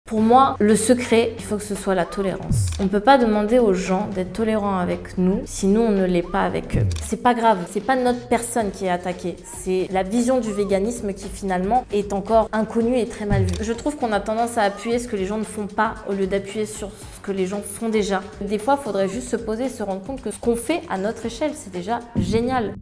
Pour moi, le secret, il faut que ce soit la tolérance. On ne peut pas demander aux gens d'être tolérants avec nous si nous, on ne l'est pas avec eux. C'est pas grave, c'est pas notre personne qui est attaquée. C'est la vision du véganisme qui finalement est encore inconnue et très mal vue. Je trouve qu'on a tendance à appuyer ce que les gens ne font pas au lieu d'appuyer sur ce que les gens font déjà. Des fois, il faudrait juste se poser et se rendre compte que ce qu'on fait à notre échelle, c'est déjà génial.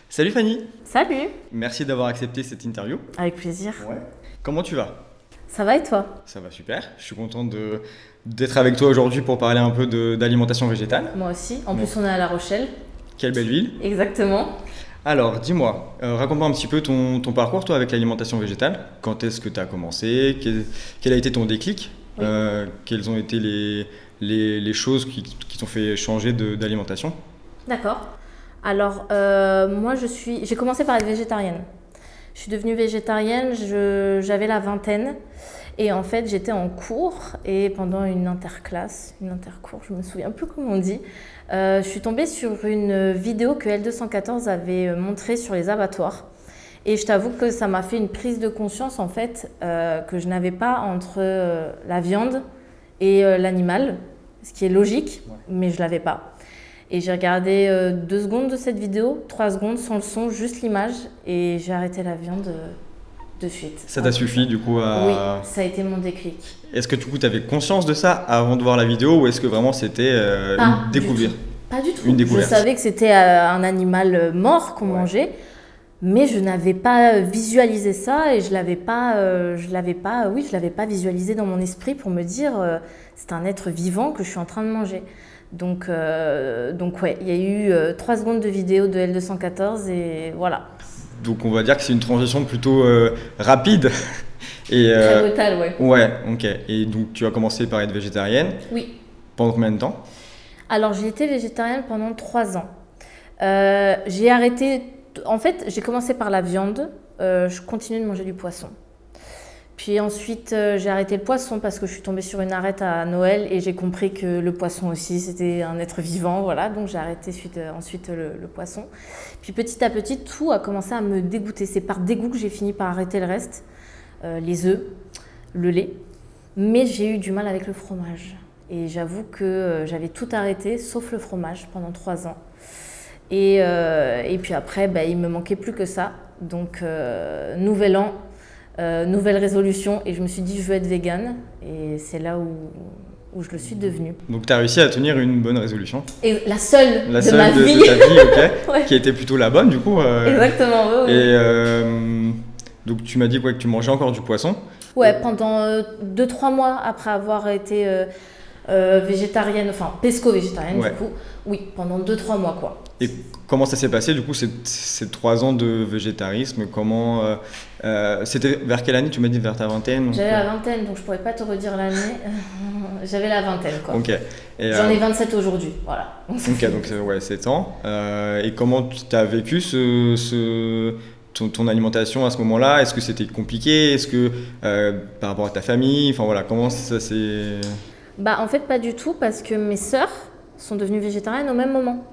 Salut Fanny. Salut. Merci d'avoir accepté cette interview. Avec plaisir. Ouais. Comment tu vas? Ça va et toi? Ça va super. Je suis content d'être avec toi aujourd'hui pour parler un peu d'alimentation végétale. Moi aussi. En plus, on est à La Rochelle. Quelle belle ville. Exactement. Alors, dis-moi, raconte-moi un petit peu ton parcours, toi, avec l'alimentation végétale. Quand est-ce que tu as commencé? Quel a été ton déclic? Oui. Quelles ont été les choses qui t'ont fait changer d'alimentation? D'accord. Alors, moi, j'ai commencé par être végétarienne. Je suis devenue végétarienne, j'avais la vingtaine. Et en fait, j'étais en cours et pendant une intercours, je me souviens plus comment on dit, je suis tombée sur une vidéo que L214 avait montrée sur les abattoirs. Et je t'avoue que ça m'a fait une prise de conscience, en fait, que je n'avais pas entre la viande et l'animal, ce qui est logique, mais je ne l'avais pas. Et j'ai regardé 2 secondes de cette vidéo, 3 secondes sans le son, juste l'image, et j'ai arrêté la viande de suite. Ça t'a suffi du coup à... Oui, ça a été mon déclic. Est-ce que du coup tu avais conscience de ça avant de voir la vidéo ou est-ce que vraiment c'était une découverte? Pas du tout. Une découverte. Je savais que c'était un animal mort qu'on mangeait, mais je n'avais pas visualisé ça et je l'avais pas visualisé dans mon esprit pour me dire c'est un être vivant que je suis en train de manger. Donc ouais, il y a eu 3 secondes de vidéo de L214 et voilà. Donc on va dire que c'est une transition plutôt rapide. Et, très brutale, ouais. Ouais, ok. Et donc tu as commencé par être végétarienne? Oui. Pendant combien de temps? Alors j'ai été végétarienne pendant 3 ans. J'ai arrêté, en fait j'ai commencé par la viande, je continue de manger du poisson. Puis ensuite, j'ai arrêté le poisson parce que je suis tombée sur une arête à Noël et j'ai compris que le poisson aussi, c'était un être vivant, voilà. Donc j'ai arrêté ensuite le poisson. Puis petit à petit, tout a commencé à me dégoûter. C'est par dégoût que j'ai fini par arrêter le reste, les œufs, le lait. Mais j'ai eu du mal avec le fromage. Et j'avoue que j'avais tout arrêté, sauf le fromage, pendant 3 ans. Et puis après, il ne me manquait plus que ça. Donc, nouvel an. Nouvelle résolution et je me suis dit je veux être végane et c'est là où je le suis devenue. Donc tu as réussi à tenir une bonne résolution. Et la seule de ma vie. De ta vie, ok. Ouais. Qui était plutôt la bonne du coup. Exactement, oui. Et donc tu m'as dit quoi, que tu mangeais encore du poisson? Ouais, pendant 2-3 mois après avoir été végétarienne, enfin pesco-végétarienne du coup. Oui, pendant 2-3 mois quoi. Et comment ça s'est passé du coup ces 3 ans de végétarisme? Comment c'était vers quelle année? Tu m'as dit vers ta vingtaine? J'avais la vingtaine, donc je pourrais pas te redire l'année. J'avais la vingtaine quoi. Ok. J'en ai 27 aujourd'hui, voilà. Ok, donc ouais, 7 ans. Et comment tu as vécu ton alimentation à ce moment-là? Est-ce que c'était compliqué? Est-ce que par rapport à ta famille, enfin voilà, comment ça s'est... En fait pas du tout parce que mes sœurs sont devenues végétariennes au même moment.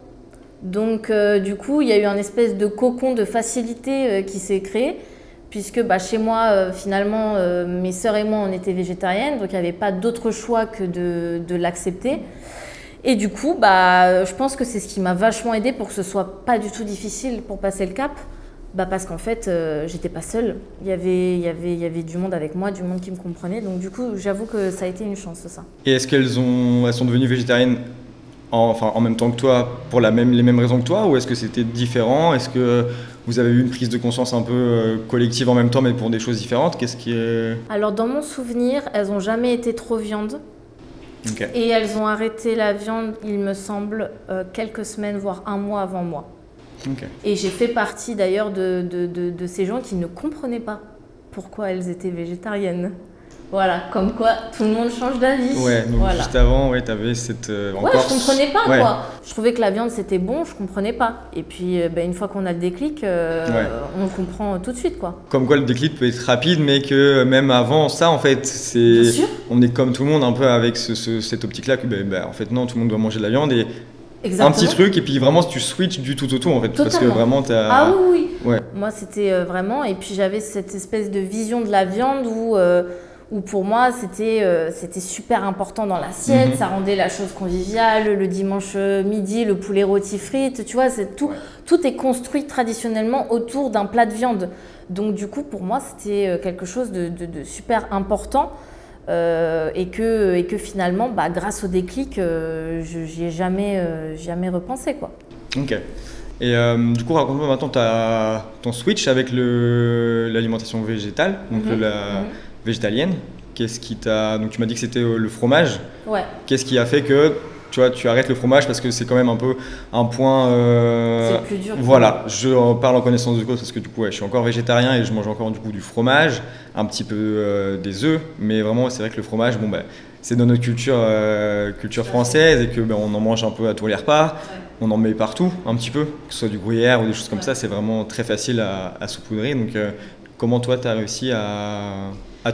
Donc du coup, il y a eu un espèce de cocon de facilité qui s'est créé, puisque chez moi, finalement, mes sœurs et moi, on était végétariennes, donc il n'y avait pas d'autre choix que de l'accepter. Et du coup, je pense que c'est ce qui m'a vachement aidée pour que ce soit pas du tout difficile pour passer le cap, parce qu'en fait, j'étais pas seule. Il y avait du monde avec moi, du monde qui me comprenait, donc du coup, j'avoue que ça a été une chance, ça. Et est-ce qu'elles sont devenues végétariennes en même temps que toi, pour les mêmes raisons que toi, ou est-ce que c'était différent? Est-ce que vous avez eu une prise de conscience un peu collective en même temps, mais pour des choses différentes? Qu'est-ce qui est... Alors, dans mon souvenir, elles n'ont jamais été trop viande. Okay. Et elles ont arrêté la viande, il me semble, quelques semaines, voire 1 mois avant moi. Okay. Et j'ai fait partie d'ailleurs de ces gens qui ne comprenaient pas pourquoi elles étaient végétariennes. Voilà, comme quoi tout le monde change d'avis. Ouais, donc voilà. Juste avant, ouais, t'avais cette... je comprenais pas quoi. Je trouvais que la viande c'était bon, je comprenais pas. Et puis une fois qu'on a le déclic, on comprend tout de suite quoi. Comme quoi le déclic peut être rapide, mais que même avant ça, en fait, c'est... On est comme tout le monde un peu avec cette optique-là que en fait non, tout le monde doit manger de la viande et Exactement. un petit truc et puis vraiment tu switches du tout au tout en fait. Totalement. Parce que vraiment t'as... Ah oui, oui. Ouais. Moi c'était vraiment, et puis j'avais cette espèce de vision de la viande où pour moi c'était super important dans l'assiette, ça rendait la chose conviviale, le dimanche midi, le poulet rôti frites, tu vois, tout est construit traditionnellement autour d'un plat de viande. Donc du coup pour moi c'était quelque chose de super important. Et que finalement, grâce au déclic, j'y ai jamais repensé, quoi. Ok. Et du coup, raconte-moi maintenant ton switch avec l'alimentation végétale, donc la végétalienne. Qu'est-ce qui t'a... Donc tu m'as dit que c'était le fromage. Ouais. Qu'est-ce qui a fait que tu arrêtes le fromage parce que c'est quand même un peu un point... C'est le plus dur. Voilà, je parle en connaissance de cause parce que du coup, je suis encore végétarien et je mange encore du coup du fromage, un petit peu des œufs, mais vraiment c'est vrai que le fromage, c'est dans notre culture française et que on en mange un peu à tous les repas, on en met partout un petit peu, que ce soit du gruyère ou des choses comme ça, c'est vraiment très facile à saupoudrer. Donc comment toi tu as réussi à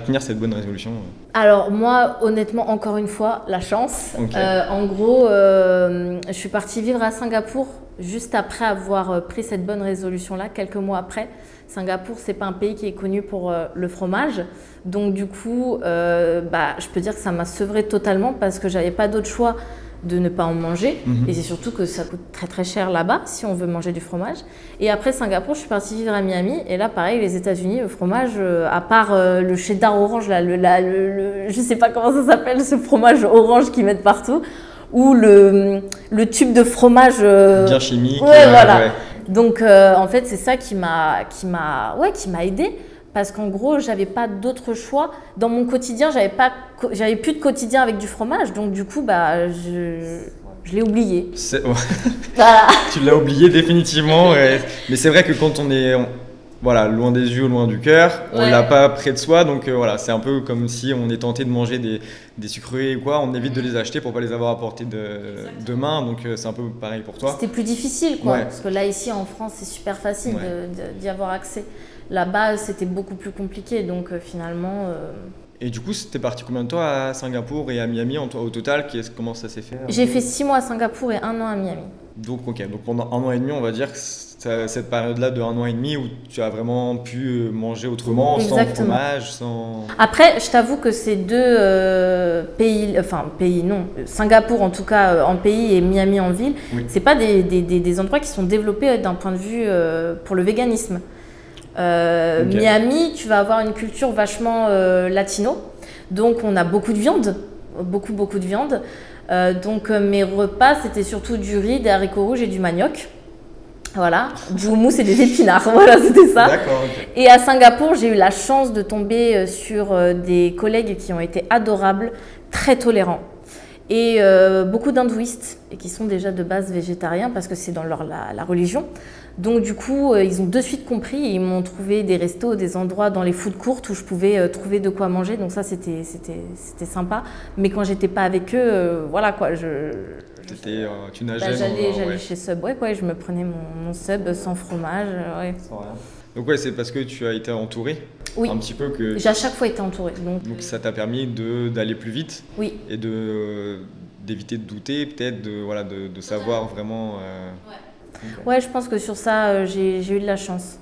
tenir cette bonne résolution? Alors moi, honnêtement, encore une fois, la chance. Okay. En gros, je suis partie vivre à Singapour juste après avoir pris cette bonne résolution-là, quelques mois après. Singapour, c'est pas un pays qui est connu pour le fromage. Donc du coup, je peux dire que ça m'a sevrée totalement parce que j'avais pas d'autre choix de ne pas en manger. Et c'est surtout que ça coûte très très cher là-bas si on veut manger du fromage. Et après Singapour, je suis partie vivre à Miami. Et là, pareil, les États-Unis, le fromage, à part le cheddar orange, là, je sais pas comment ça s'appelle, ce fromage orange qu'ils mettent partout, ou le tube de fromage bien chimique. Voilà. Ouais. Donc en fait, c'est ça qui m'a aidée. Parce qu'en gros, j'avais pas d'autre choix. Dans mon quotidien, j'avais plus de quotidien avec du fromage. Donc du coup, je l'ai oublié. Voilà. Tu l'as oublié définitivement. Mais c'est vrai que quand on est loin des yeux, loin du cœur, on l'a pas près de soi. Donc c'est un peu comme si on est tenté de manger des sucreries ou quoi. On évite de les acheter pour pas les avoir à portée de main. Donc c'est un peu pareil pour toi. C'était plus difficile, quoi. Parce que là, ici, en France, c'est super facile d'y avoir accès. Là-bas, c'était beaucoup plus compliqué, donc finalement... Et du coup, c'était parti combien de temps à Singapour et à Miami au total? Comment ça s'est fait? J'ai fait 6 mois à Singapour et 1 an à Miami. Donc pendant 1 an et demi, on va dire que cette période-là de 1 an et demi où tu as vraiment pu manger autrement, sans fromage, sans... Après, je t'avoue que ces deux Singapour en tout cas en pays et Miami en ville, c'est pas des endroits qui sont développés d'un point de vue pour le véganisme. Miami, tu vas avoir une culture vachement latino, donc on a beaucoup de viande, beaucoup de viande. Donc mes repas, c'était surtout du riz, des haricots rouges et du manioc. Voilà, du houmous et des épinards, voilà, c'était ça. Et à Singapour, j'ai eu la chance de tomber sur des collègues qui ont été adorables, très tolérants. Et beaucoup d'hindouistes, et qui sont déjà de base végétariens parce que c'est dans la religion. Donc du coup, ils ont de suite compris et ils m'ont trouvé des restos, des endroits dans les food courts où je pouvais trouver de quoi manger. Donc ça, c'était sympa. Mais quand j'étais pas avec eux, voilà quoi, tu nageais j'allais chez Subway, je me prenais mon sub sans fromage. Sans rien. Donc c'est parce que tu as été entourée un petit peu que... J'ai à chaque fois été entourée. Donc ça t'a permis d'aller plus vite et d'éviter de douter, peut-être de savoir vraiment... Ouais, je pense que sur ça, j'ai eu de la chance.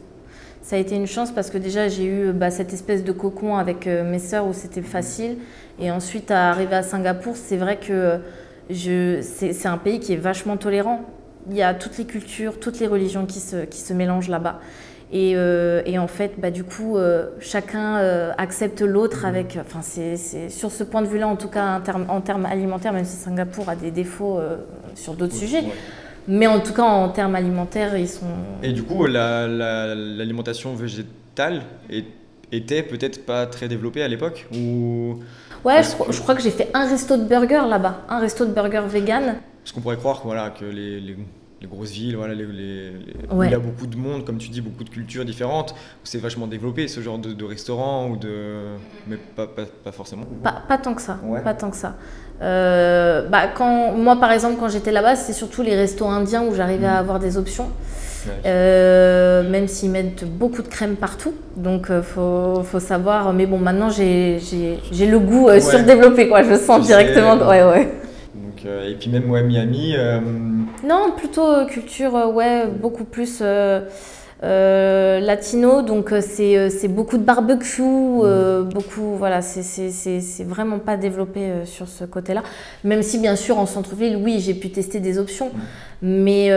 Ça a été une chance parce que déjà, j'ai eu cette espèce de cocon avec mes sœurs où c'était facile. Et ensuite, à arriver à Singapour, c'est vrai que c'est un pays qui est vachement tolérant. Il y a toutes les cultures, toutes les religions qui se mélangent là-bas. Et en fait, du coup, chacun accepte l'autre avec... Enfin, c'est sur ce point de vue-là, en tout cas, en termes alimentaires, même si Singapour a des défauts sur d'autres sujets. Mais en tout cas, en termes alimentaires, ils sont... Et du coup, l'alimentation végétale était peut-être pas très développée à l'époque ou... Ouais, je crois que j'ai fait un resto de burger là-bas, un resto de burger vegan. Parce qu'on pourrait croire que les grosses villes, où il y a beaucoup de monde, comme tu dis, beaucoup de cultures différentes, où c'est vachement développé ce genre de restaurant mais pas forcément. Pas tant que ça, pas tant que ça. Moi par exemple quand j'étais là-bas, c'est surtout les restos indiens où j'arrivais à avoir des options. Même s'ils mettent beaucoup de crème partout, donc faut savoir. Mais bon, maintenant j'ai le goût surdéveloppé, je sens directement. Donc, et puis même Miami. Non, plutôt culture, ouais, beaucoup plus latino, donc c'est beaucoup de barbecue, beaucoup, voilà, c'est vraiment pas développé sur ce côté-là. Même si, bien sûr, en centre-ville, oui, j'ai pu tester des options, mais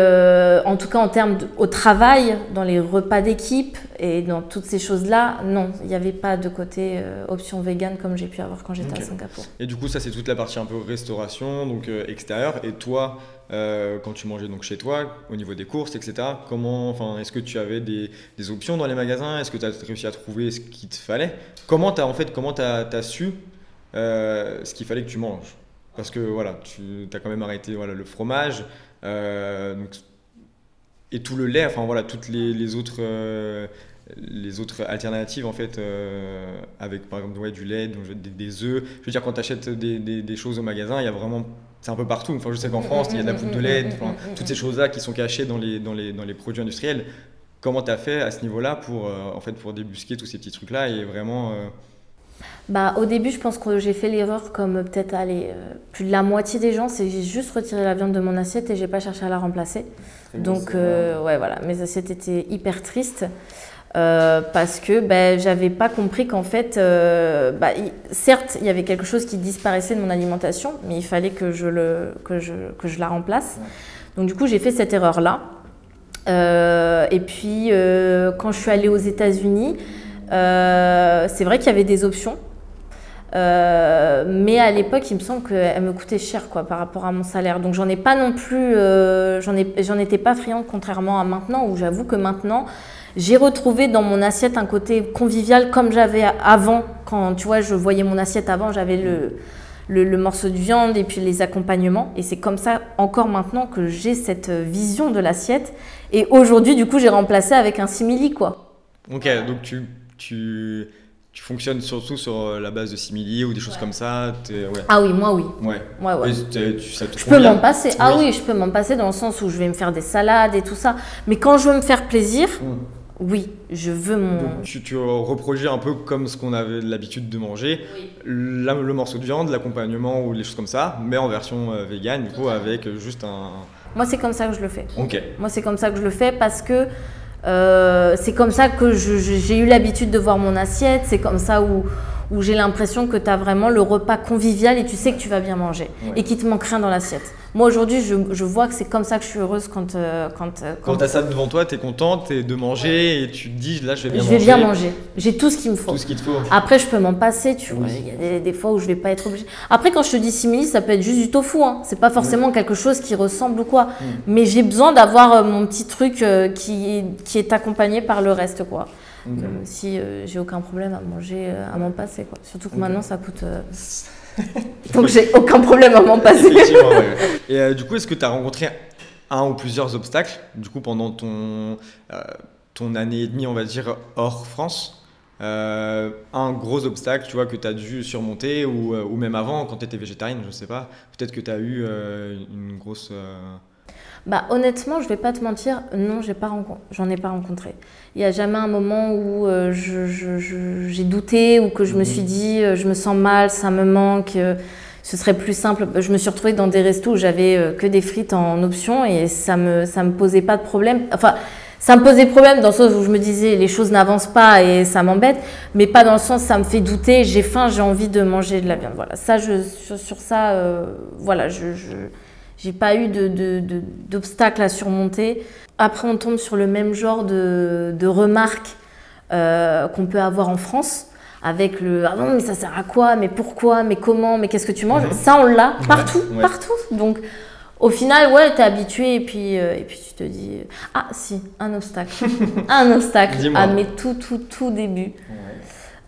en tout cas, en termes au travail, dans les repas d'équipe et dans toutes ces choses-là, non, il n'y avait pas de côté option vegan comme j'ai pu avoir quand j'étais à Singapour. Et du coup, ça, c'est toute la partie un peu restauration, donc extérieure. Et toi, quand tu mangeais donc chez toi, au niveau des courses, etc., est-ce que tu avais des options dans les magasins? Est-ce que tu as réussi à trouver ce qu'il te fallait? Comment tu as su ce qu'il fallait que tu manges? Parce que voilà, tu as quand même arrêté le fromage et tout le lait, enfin voilà, toutes les autres alternatives en fait, avec par exemple du lait, donc, des œufs. Je veux dire, quand tu achètes des choses au magasin, il y a vraiment, c'est un peu partout. Enfin, je sais qu'en France, il y a de la poudre de lait, toutes ces choses-là qui sont cachées dans les produits industriels. Comment tu as fait à ce niveau-là pour débusquer tous ces petits trucs-là et vraiment Au début, je pense que j'ai fait l'erreur, comme peut-être plus de la moitié des gens, c'est que j'ai juste retiré la viande de mon assiette et j'ai pas cherché à la remplacer. Donc, ouais, voilà, mes assiettes étaient hyper tristes. Parce que j'avais pas compris qu'en fait, certes, il y avait quelque chose qui disparaissait de mon alimentation, mais il fallait que je la remplace. Donc du coup, j'ai fait cette erreur-là. Et puis, quand je suis allée aux États-Unis, c'est vrai qu'il y avait des options. Mais à l'époque, il me semble qu'elles me coûtaient cher par rapport à mon salaire. Donc j'en ai pas non plus, j'en étais pas friande, contrairement à maintenant, où j'avoue que maintenant, j'ai retrouvé dans mon assiette un côté convivial comme j'avais avant. Quand tu vois, je voyais mon assiette avant, j'avais le morceau de viande et puis les accompagnements. Et c'est comme ça encore maintenant que j'ai cette vision de l'assiette. Et aujourd'hui, du coup, j'ai remplacé avec un simili, quoi. Ok, donc tu fonctionnes surtout sur la base de simili ou des choses comme ça. Ah oui, moi oui. Ouais. Je peux m'en passer. Ah oui, je peux m'en passer dans le sens où je vais me faire des salades et tout ça. Mais quand je veux me faire plaisir, oui, je veux mon... Donc, tu reproduis un peu comme ce qu'on avait l'habitude de manger, le morceau de viande, l'accompagnement ou les choses comme ça, mais en version vegan, du coup, avec juste un... Moi, c'est comme ça que je le fais. Ok. Moi, c'est comme ça que je le fais parce que c'est comme ça que j'ai eu l'habitude de voir mon assiette, c'est comme ça où j'ai l'impression que tu as vraiment le repas convivial et tu sais que tu vas bien manger et qu'il te manque rien dans l'assiette. Moi aujourd'hui, je vois que c'est comme ça que je suis heureuse quand tu as ça devant toi, tu es contente de manger et tu te dis là je vais bien manger. Je vais bien manger, j'ai tout ce qu'il me faut. Tout ce qu'il te faut. Après je peux m'en passer, tu vois, il y a des fois où je vais pas être obligée. Après quand je te dis simili, ça peut être juste du tofu, hein. C'est pas forcément quelque chose qui ressemble ou quoi. Mais j'ai besoin d'avoir mon petit truc qui est accompagné par le reste, quoi. Si j'ai aucun problème à manger, à m'en passer, quoi. Surtout que maintenant ça coûte... Donc j'ai aucun problème à m'en passer. Effectivement, ouais. Et du coup, est-ce que tu as rencontré un ou plusieurs obstacles du coup pendant ton année et demie, on va dire, hors France? Un gros obstacle, tu vois, que tu as dû surmonter ou même avant, quand tu étais végétarienne, je sais pas. Peut-être que tu as eu une grosse... Honnêtement, je vais pas te mentir, non, j'en ai pas rencontré. Il y a jamais un moment où j'ai douté ou que je me suis dit je me sens mal, ça me manque, ce serait plus simple. Je me suis retrouvée dans des restos où j'avais que des frites en option et ça me posait pas de problème. Enfin, ça me posait problème dans le sens où je me disais les choses n'avancent pas et ça m'embête, mais pas dans le sens ça me fait douter, j'ai faim, j'ai envie de manger de la viande. Voilà, ça, sur ça, voilà, j'ai pas eu d'obstacles à surmonter. Après, on tombe sur le même genre de remarques qu'on peut avoir en France, avec le « Ah non, mais ça sert à quoi? Mais pourquoi? Mais comment? Mais qu'est-ce que tu manges ?» Ça, on l'a partout, partout. Donc, au final, ouais, t'es habitué et puis tu te dis « Ah, si, un obstacle. » Un obstacle à mes tout débuts.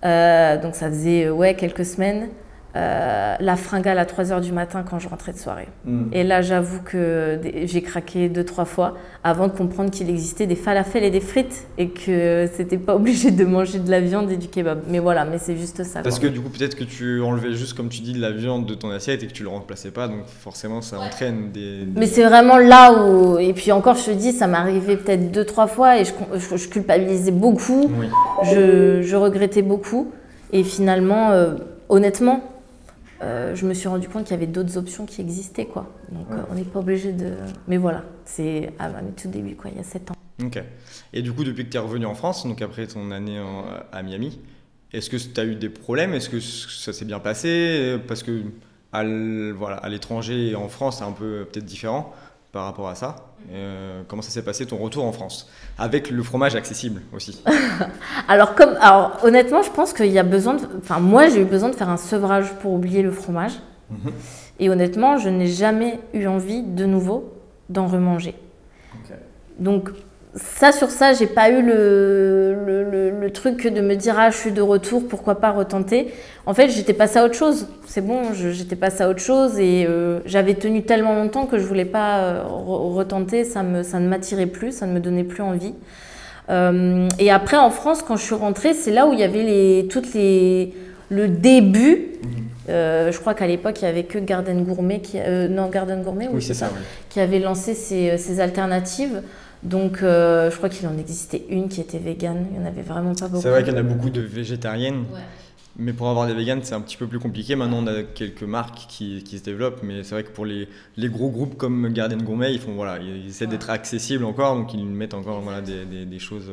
Donc, ça faisait quelques semaines. La fringale à 3h du matin quand je rentrais de soirée. Et là, j'avoue que j'ai craqué 2-3 fois avant de comprendre qu'il existait des falafels et des frites et que c'était pas obligé de manger de la viande et du kebab. Mais voilà, mais c'est juste ça. Parce que du coup, peut-être que tu enlevais juste, comme tu dis, de la viande de ton assiette et que tu le remplaçais pas, donc forcément, ça entraîne des... Mais c'est vraiment là où... Et puis encore, je te dis, ça m'est arrivé peut-être 2-3 fois et je culpabilisais beaucoup, je regrettais beaucoup. Et finalement, honnêtement, je me suis rendu compte qu'il y avait d'autres options qui existaient, quoi. Donc, on n'est pas obligé de... Mais voilà, c'est à mes tout débuts, quoi, il y a 7 ans. Ok. Et du coup, depuis que tu es revenu en France, donc après ton année à Miami, est-ce que tu as eu des problèmes? Est-ce que ça s'est bien passé? Parce que voilà, à l'étranger et en France, c'est un peu peut-être différent par rapport à ça. Comment ça s'est passé ton retour en France? Avec le fromage accessible aussi. Alors, honnêtement, je pense qu'il y a besoin de... Enfin, moi, j'ai eu besoin de faire un sevrage pour oublier le fromage. Et honnêtement, je n'ai jamais eu envie de nouveau d'en remanger. Okay. Donc, sur ça, j'ai pas eu le truc de me dire « Ah, je suis de retour, pourquoi pas retenter ?» En fait, j'étais passée à autre chose. C'est bon, j'étais passée à autre chose et j'avais tenu tellement longtemps que je voulais pas retenter. Ça ne m'attirait plus, ça ne me donnait plus envie. Et après, en France, quand je suis rentrée, c'est là où il y avait le début. Je crois qu'à l'époque, il n'y avait que Garden Gourmet, Garden Gourmet, oui, c'est ça, oui, qui avait lancé ces alternatives. Donc, je crois qu'il en existait une qui était végane. Il n'y en avait vraiment pas beaucoup. C'est vrai qu'il y en a beaucoup de végétariennes. Ouais. Mais pour avoir des véganes, c'est un petit peu plus compliqué. Maintenant, on a quelques marques qui se développent. Mais c'est vrai que pour les gros groupes comme Garden Gourmet, ils essaient d'être accessibles encore. Donc, ils mettent encore des choses.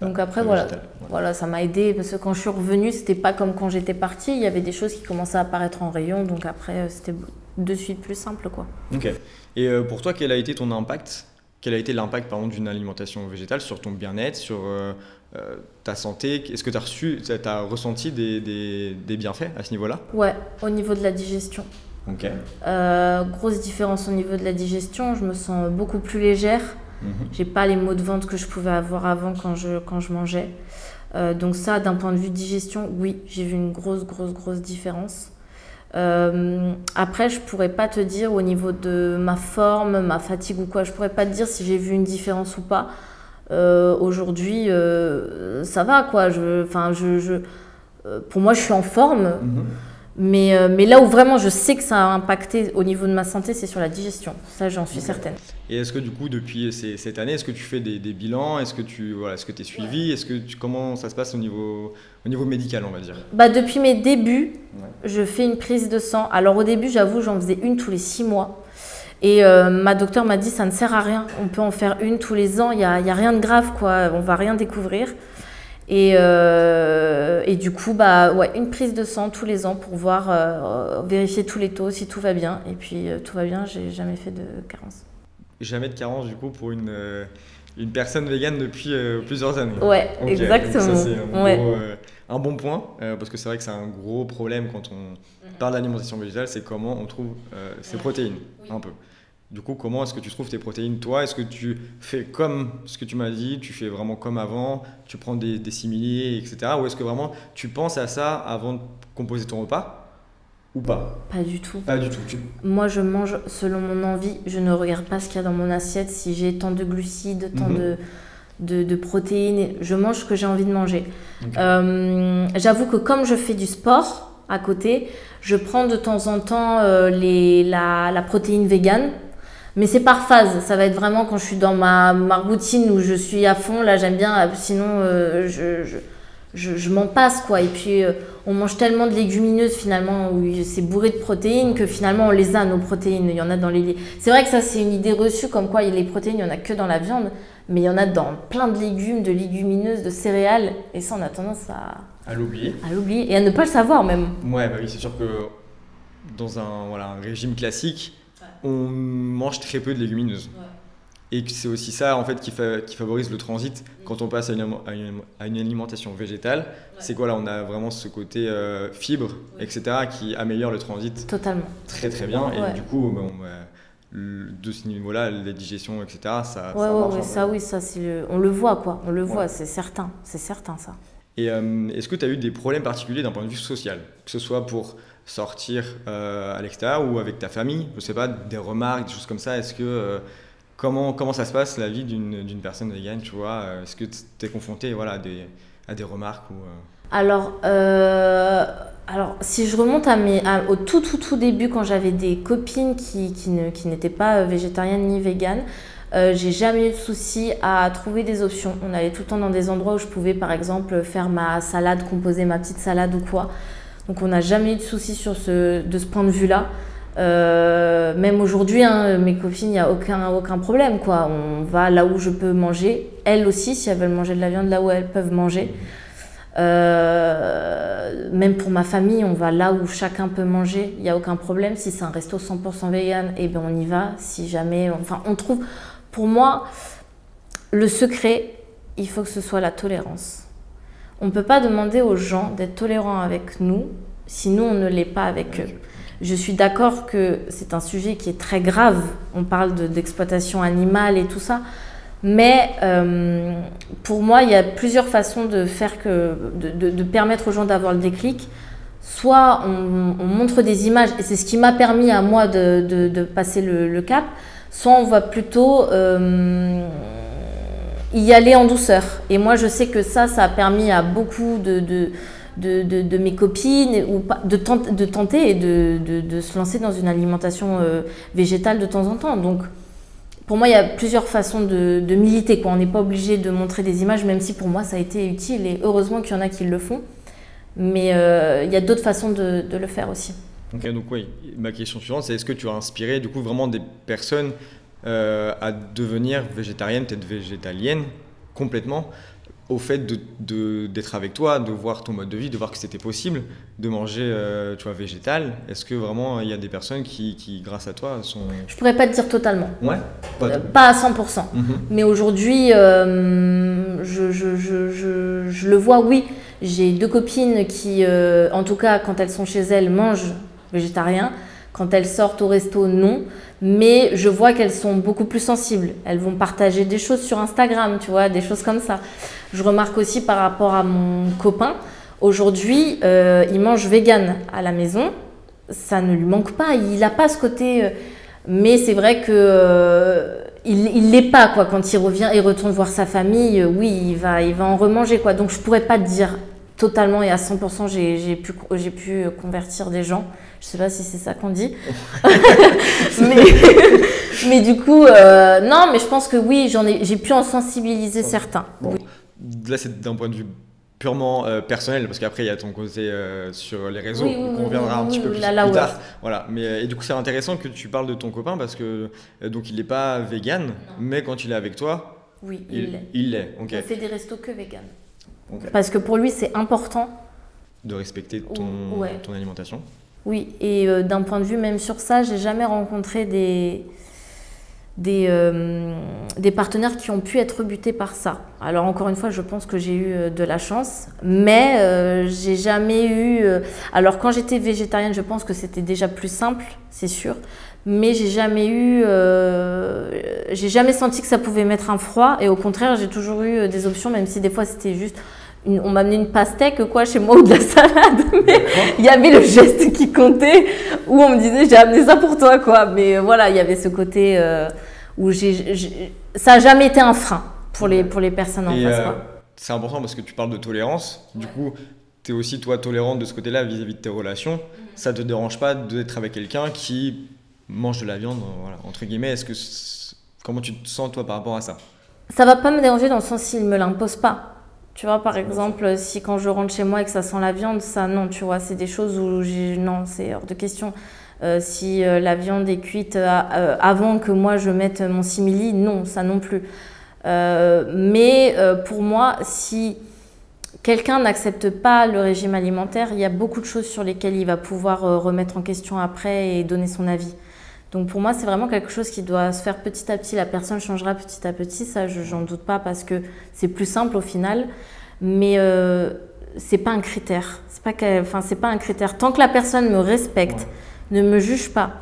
Donc après, voilà, ça m'a aidé. Parce que quand je suis revenue, c'était pas comme quand j'étais partie. Il y avait des choses qui commençaient à apparaître en rayon. Donc après, c'était de suite plus simple, quoi. Ok. Et pour toi, quel a été ton impact? Quel a été l'impact d'une alimentation végétale sur ton bien-être, sur ta santé? Est-ce que tu as ressenti des bienfaits à ce niveau-là? Ouais, au niveau de la digestion. Ok. Grosse différence au niveau de la digestion. Je me sens beaucoup plus légère. J'ai pas les maux de ventre que je pouvais avoir avant quand je mangeais. Donc ça, d'un point de vue digestion, oui, j'ai vu une grosse différence. Après, je pourrais pas te dire au niveau de ma forme, ma fatigue ou quoi, je pourrais pas te dire si j'ai vu une différence ou pas. Aujourd'hui, ça va, quoi. Pour moi, je suis en forme. Mais là où vraiment je sais que ça a impacté au niveau de ma santé, c'est sur la digestion. Ça, j'en suis certaine. Et est-ce que du coup, depuis cette année, est-ce que tu fais des bilans? Est-ce que tu es suivi? Comment ça se passe au niveau médical, on va dire? Depuis mes débuts, je fais une prise de sang. Alors au début, j'avoue, j'en faisais une tous les 6 mois. Et ma docteure m'a dit, ça ne sert à rien. On peut en faire une tous les ans. Il y a rien de grave, quoi. On va rien découvrir. Et du coup, une prise de sang tous les ans pour voir, vérifier tous les taux, si tout va bien. Et puis, tout va bien, j'ai jamais fait de carence. Jamais de carence, du coup, pour une personne végane depuis plusieurs années. Ouais, okay, exactement. Donc ça, c'est un bon point, parce que c'est vrai que c'est un gros problème quand on parle d'alimentation végétale, c'est comment on trouve ses protéines, un peu. Du coup, comment est-ce que tu trouves tes protéines, toi? Est-ce que tu fais comme ce que tu m'as dit, tu fais vraiment comme avant, tu prends des simili, etc. Ou est-ce que vraiment tu penses à ça avant de composer ton repas ou pas? Pas du tout. Pas du tout. Moi, je mange selon mon envie. Je ne regarde pas ce qu'il y a dans mon assiette. Si j'ai tant de glucides, tant de protéines, je mange ce que j'ai envie de manger. Okay. J'avoue que comme je fais du sport à côté, je prends de temps en temps la protéine végane. Mais c'est par phase, ça va être vraiment quand je suis dans ma routine où je suis à fond, là j'aime bien, sinon je m'en passe, quoi. Et puis on mange tellement de légumineuses finalement, où c'est bourré de protéines, que finalement on les a, nos protéines, il y en a dans les... C'est vrai que ça c'est une idée reçue, comme quoi les protéines, il n'y en a que dans la viande, mais il y en a dans plein de légumes, de légumineuses, de céréales, et ça on a tendance à l'oublier. À l'oublier, et à ne pas le savoir même. Ouais, oui, c'est sûr que dans un régime classique, on mange très peu de légumineuses. Ouais. Et c'est aussi ça en fait qui favorise le transit quand on passe à une alimentation végétale. Ouais. C'est quoi là? On a vraiment ce côté fibres, etc. qui améliore le transit. Totalement. Très très bien. Et du coup, de ce niveau-là, la digestion, etc. Ça marche. Ça on le voit, quoi. On le voit, c'est certain ça. Et est-ce que tu as eu des problèmes particuliers d'un point de vue social, que ce soit pour sortir à l'extérieur ou avec ta famille, je sais pas, des remarques, des choses comme ça? Est-ce que comment ça se passe la vie d'une personne végane, tu vois? Est-ce que tu es confronté à des remarques ou Alors si je remonte au tout début, quand j'avais des copines qui n'étaient pas végétariennes ni véganes, j'ai jamais eu de souci à trouver des options. On allait tout le temps dans des endroits où je pouvais par exemple faire ma salade, composer ma petite salade ou quoi. Donc on n'a jamais eu de soucis de ce point de vue-là. Même aujourd'hui, hein, mes copines, il n'y a aucun problème, quoi. On va là où je peux manger. Elles aussi, si elles veulent manger de la viande, là où elles peuvent manger. Même pour ma famille, on va là où chacun peut manger. Il n'y a aucun problème. Si c'est un resto 100% vegan, eh bien on y va. Si jamais, enfin, on trouve. Pour moi, le secret, il faut que ce soit la tolérance. On ne peut pas demander aux gens d'être tolérants avec nous si nous, on ne l'est pas avec eux. Je suis d'accord que c'est un sujet qui est très grave. On parle d'exploitation animale et tout ça. Mais pour moi, il y a plusieurs façons de permettre aux gens d'avoir le déclic. Soit on montre des images, et c'est ce qui m'a permis à moi de passer le cap. Soit on va plutôt y aller en douceur. Et moi, je sais que ça a permis à beaucoup de mes copines de tenter et de se lancer dans une alimentation végétale de temps en temps. Donc, pour moi, il y a plusieurs façons de militer, quoi. On n'est pas obligé de montrer des images, même si pour moi, ça a été utile. Et heureusement qu'il y en a qui le font. Mais il y a d'autres façons de le faire aussi. Ok, donc oui, ma question suivante, c'est est-ce que tu as inspiré du coup vraiment des personnes à devenir végétariennes, peut-être végétaliennes, complètement, au fait d'être avec toi, de voir ton mode de vie, de voir que c'était possible de manger tu vois, végétal. Est-ce que vraiment il y a des personnes qui grâce à toi, sont... Je pourrais pas te dire totalement. Ouais. Pas à 100%. Mais aujourd'hui, je le vois, oui. J'ai 2 copines qui, en tout cas, quand elles sont chez elles, mangent végétarien. Quand elles sortent au resto, non. Mais je vois qu'elles sont beaucoup plus sensibles. Elles vont partager des choses sur Instagram, tu vois, des choses comme ça. Je remarque aussi par rapport à mon copain, aujourd'hui, il mange vegan à la maison. Ça ne lui manque pas. Il n'a pas ce côté... mais c'est vrai que il l'est pas, quoi. Quand il revient et retourne voir sa famille, oui, il va en remanger, quoi. Donc je pourrais pas te dire totalement et à 100% j'ai pu convertir des gens. Je sais pas si c'est ça qu'on dit. mais du coup, non, mais je pense que oui, j'ai pu en sensibiliser certains. Bon. Oui. Là, c'est d'un point de vue purement personnel, parce qu'après, il y a ton côté sur les réseaux, Oui, donc on reviendra un petit peu plus là, tard. ouais. Voilà. Mais, et du coup, c'est intéressant que tu parles de ton copain, parce que donc il n'est pas vegan, mais quand il est avec toi, oui, il l'est. Il l'est, ok. On fait des restos que vegan. Okay. Parce que pour lui, c'est important de respecter ton alimentation. Oui, et d'un point de vue même sur ça, j'ai jamais rencontré des partenaires qui ont pu être butés par ça. Alors encore une fois, je pense que j'ai eu de la chance, mais j'ai jamais eu... alors quand j'étais végétarienne, je pense que c'était déjà plus simple, c'est sûr, mais j'ai jamais senti que ça pouvait mettre un froid, et au contraire, j'ai toujours eu des options, même si des fois c'était juste... on m'a amené une pastèque quoi chez moi ou de la salade, mais il y avait le geste qui comptait où on me disait j'ai amené ça pour toi, quoi. Mais voilà, il y avait ce côté où ça n'a jamais été un frein pour les personnes en face. C'est important parce que tu parles de tolérance. Du coup, tu es aussi toi tolérante de ce côté-là vis-à-vis de tes relations. Ça te dérange pas d'être avec quelqu'un qui mange de la viande, voilà, entre guillemets. Comment tu te sens toi par rapport à ça? Ça va pas me déranger dans le sens s'il me l'impose pas. Tu vois, par exemple, si quand je rentre chez moi et que ça sent la viande, ça, non, tu vois, c'est des choses où non, c'est hors de question. Si la viande est cuite avant que moi je mette mon simili, non, ça non plus. Mais pour moi, si quelqu'un n'accepte pas le régime alimentaire, il y a beaucoup de choses sur lesquelles il va pouvoir remettre en question après et donner son avis. Donc pour moi, c'est vraiment quelque chose qui doit se faire petit à petit. La personne changera petit à petit, ça, j'en doute pas, parce que c'est plus simple au final. Mais c'est pas un critère. C'est pas un critère. Tant que la personne me respecte, ne me juge pas,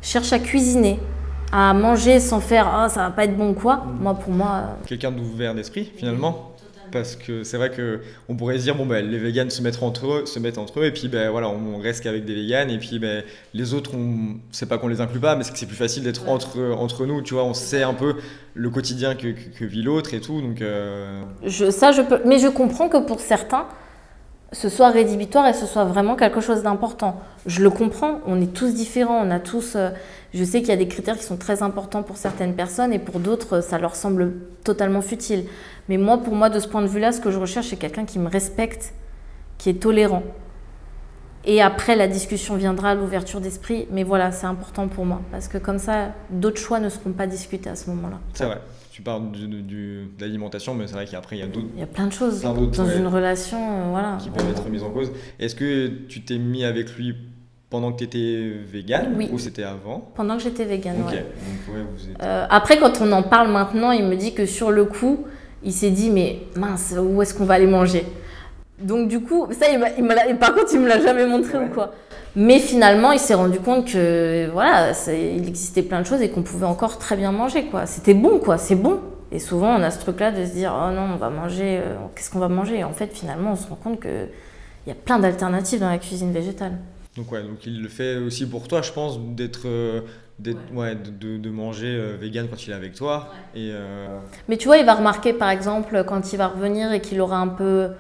cherche à cuisiner, à manger sans faire « ah, ça va pas être bon quoi », moi, pour moi... Quelqu'un d'ouvert d'esprit, finalement. Parce que c'est vrai qu'on pourrait se dire, bon, les véganes se mettent entre eux, et puis voilà, on reste qu'avec des véganes, et puis les autres, c'est pas qu'on les inclut pas, mais c'est que c'est plus facile d'être entre nous, tu vois, on sait un peu le quotidien que vit l'autre et tout, donc... Mais je comprends que pour certains, ce soit rédhibitoire et ce soit vraiment quelque chose d'important. Je le comprends, on est tous différents, on a tous... je sais qu'il y a des critères qui sont très importants pour certaines personnes, et pour d'autres, ça leur semble totalement futile. Mais pour moi, de ce point de vue-là, ce que je recherche, c'est quelqu'un qui me respecte, qui est tolérant. Et après, la discussion viendra, l'ouverture d'esprit. Mais voilà, c'est important pour moi. Parce que comme ça, d'autres choix ne seront pas discutés à ce moment-là. C'est vrai. Tu parles de l'alimentation, mais c'est vrai qu'après, il y a d'autres... Il y a plein de choses dans une relation, voilà. Qui peuvent être mises en cause. Est-ce que tu t'es mis avec lui pendant que tu étais végane? Oui. Ou c'était avant? Pendant que j'étais végane, okay. ouais. Donc, ouais, vous êtes... Après, quand on en parle maintenant, il me dit que sur le coup, il s'est dit, mais mince, où est-ce qu'on va aller manger? Donc du coup, ça, par contre, il me l'a jamais montré ou quoi. Mais finalement, il s'est rendu compte que voilà, il existait plein de choses et qu'on pouvait encore très bien manger, quoi. C'était bon, quoi. C'est bon. Et souvent, on a ce truc-là de se dire, oh non, on va manger. Qu'est-ce qu'on va manger? Et en fait, finalement, on se rend compte que il y a plein d'alternatives dans la cuisine végétale. Donc ouais, donc il le fait aussi pour toi, je pense, de manger vegan quand il est avec toi. Ouais. Et Mais tu vois, il va remarquer par exemple quand il va revenir et qu'il aura un peu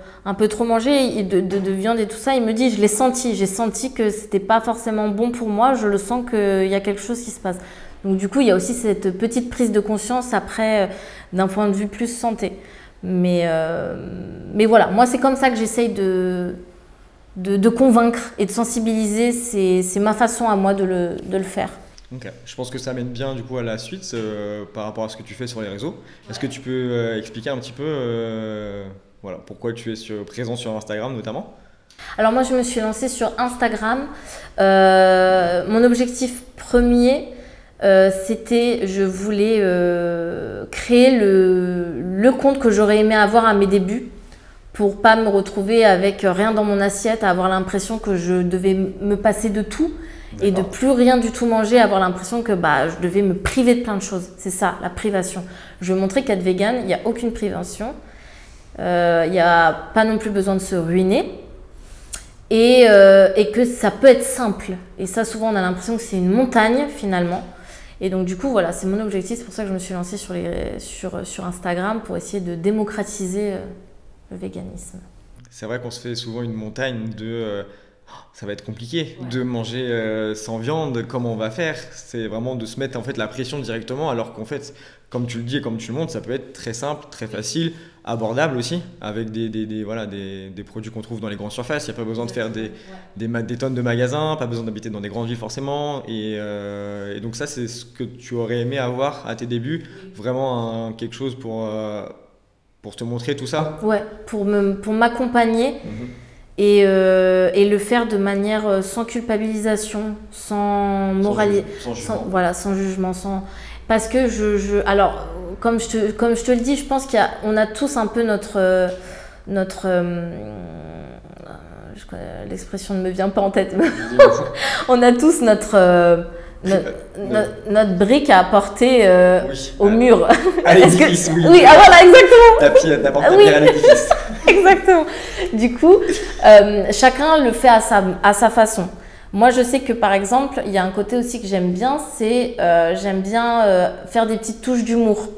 trop mangé de viande et tout ça, il me dit, je l'ai senti, j'ai senti que c'était pas forcément bon pour moi, je le sens qu'il y a quelque chose qui se passe. Donc du coup, il y a aussi cette petite prise de conscience après d'un point de vue plus santé. Mais voilà, moi c'est comme ça que j'essaye de convaincre et de sensibiliser, c'est ma façon à moi de le faire. Ok, je pense que ça mène bien du coup à la suite par rapport à ce que tu fais sur les réseaux. Est-ce que tu peux expliquer un petit peu voilà, pourquoi tu es présent sur Instagram notamment? Alors moi je me suis lancée sur Instagram. Mon objectif premier, c'était, je voulais créer le compte que j'aurais aimé avoir à mes débuts, pour pas me retrouver avec rien dans mon assiette, avoir l'impression que je devais me passer de tout et de plus rien du tout manger, avoir l'impression que je devais me priver de plein de choses. C'est ça, la privation. Je veux montrer qu'être végane, il n'y a aucune privation. Il n'y a pas non plus besoin de se ruiner et que ça peut être simple. Et ça, souvent, on a l'impression que c'est une montagne finalement. Et donc du coup, voilà, c'est mon objectif. C'est pour ça que je me suis lancée sur Instagram pour essayer de démocratiser le véganisme. C'est vrai qu'on se fait souvent une montagne de ça va être compliqué de manger sans viande, comment on va faire? C'est vraiment de se mettre en fait la pression directement, alors qu'en fait, comme tu le dis et comme tu le montres, ça peut être très simple, très facile, abordable aussi, avec des produits qu'on trouve dans les grandes surfaces. Il n'y a pas besoin de faire des tonnes de magasins, pas besoin d'habiter dans des grandes villes forcément. Et donc ça, c'est ce que tu aurais aimé avoir à tes débuts, vraiment quelque chose pour te montrer tout ça? Ouais, pour m'accompagner et le faire de manière sans culpabilisation, sans moralité, sans jugement, parce que alors comme je te le dis, je pense qu'on a tous un peu l'expression ne me vient pas en tête. On a tous notre brique à apporter au mur. À l'édifice, oui. Oui, voilà, exactement. T'apportes ta pierre à l'édifice. Exactement. Du coup, chacun le fait à sa façon. Moi, je sais que par exemple, il y a un côté aussi que j'aime bien, c'est j'aime bien faire des petites touches d'humour.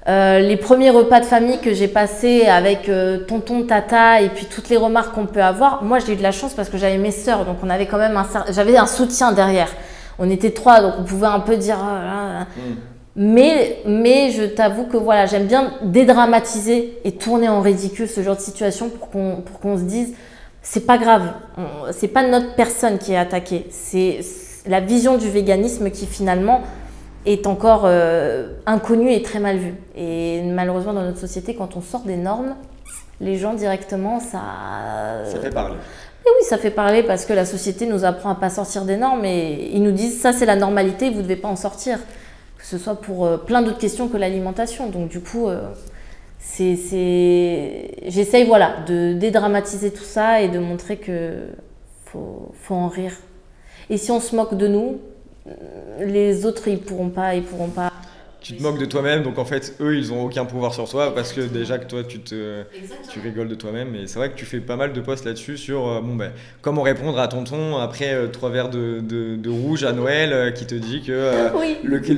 Les premiers repas de famille que j'ai passés avec tonton, tata et puis toutes les remarques qu'on peut avoir, moi j'ai eu de la chance parce que j'avais mes sœurs, donc on avait quand même j'avais un soutien derrière. On était 3, donc on pouvait un peu dire mais je t'avoue que voilà, j'aime bien dédramatiser et tourner en ridicule ce genre de situation pour qu'on se dise c'est pas grave, c'est pas notre personne qui est attaquée, c'est la vision du véganisme qui finalement est encore inconnue et très mal vue. Et malheureusement dans notre société, quand on sort des normes, les gens directement ça fait parler. Et oui, ça fait parler parce que la société nous apprend à pas sortir des normes et ils nous disent ça c'est la normalité, vous ne devez pas en sortir. Que ce soit pour plein d'autres questions que l'alimentation. Donc du coup, j'essaye de dédramatiser tout ça et de montrer que faut en rire. Et si on se moque de nous, les autres ils pourront pas. Tu te moques de toi-même, donc en fait, eux, ils n'ont aucun pouvoir sur toi parce que déjà que toi, tu rigoles de toi-même. Et c'est vrai que tu fais pas mal de posts là-dessus sur comment répondre à tonton après 3 verres de rouge à Noël qui te dit que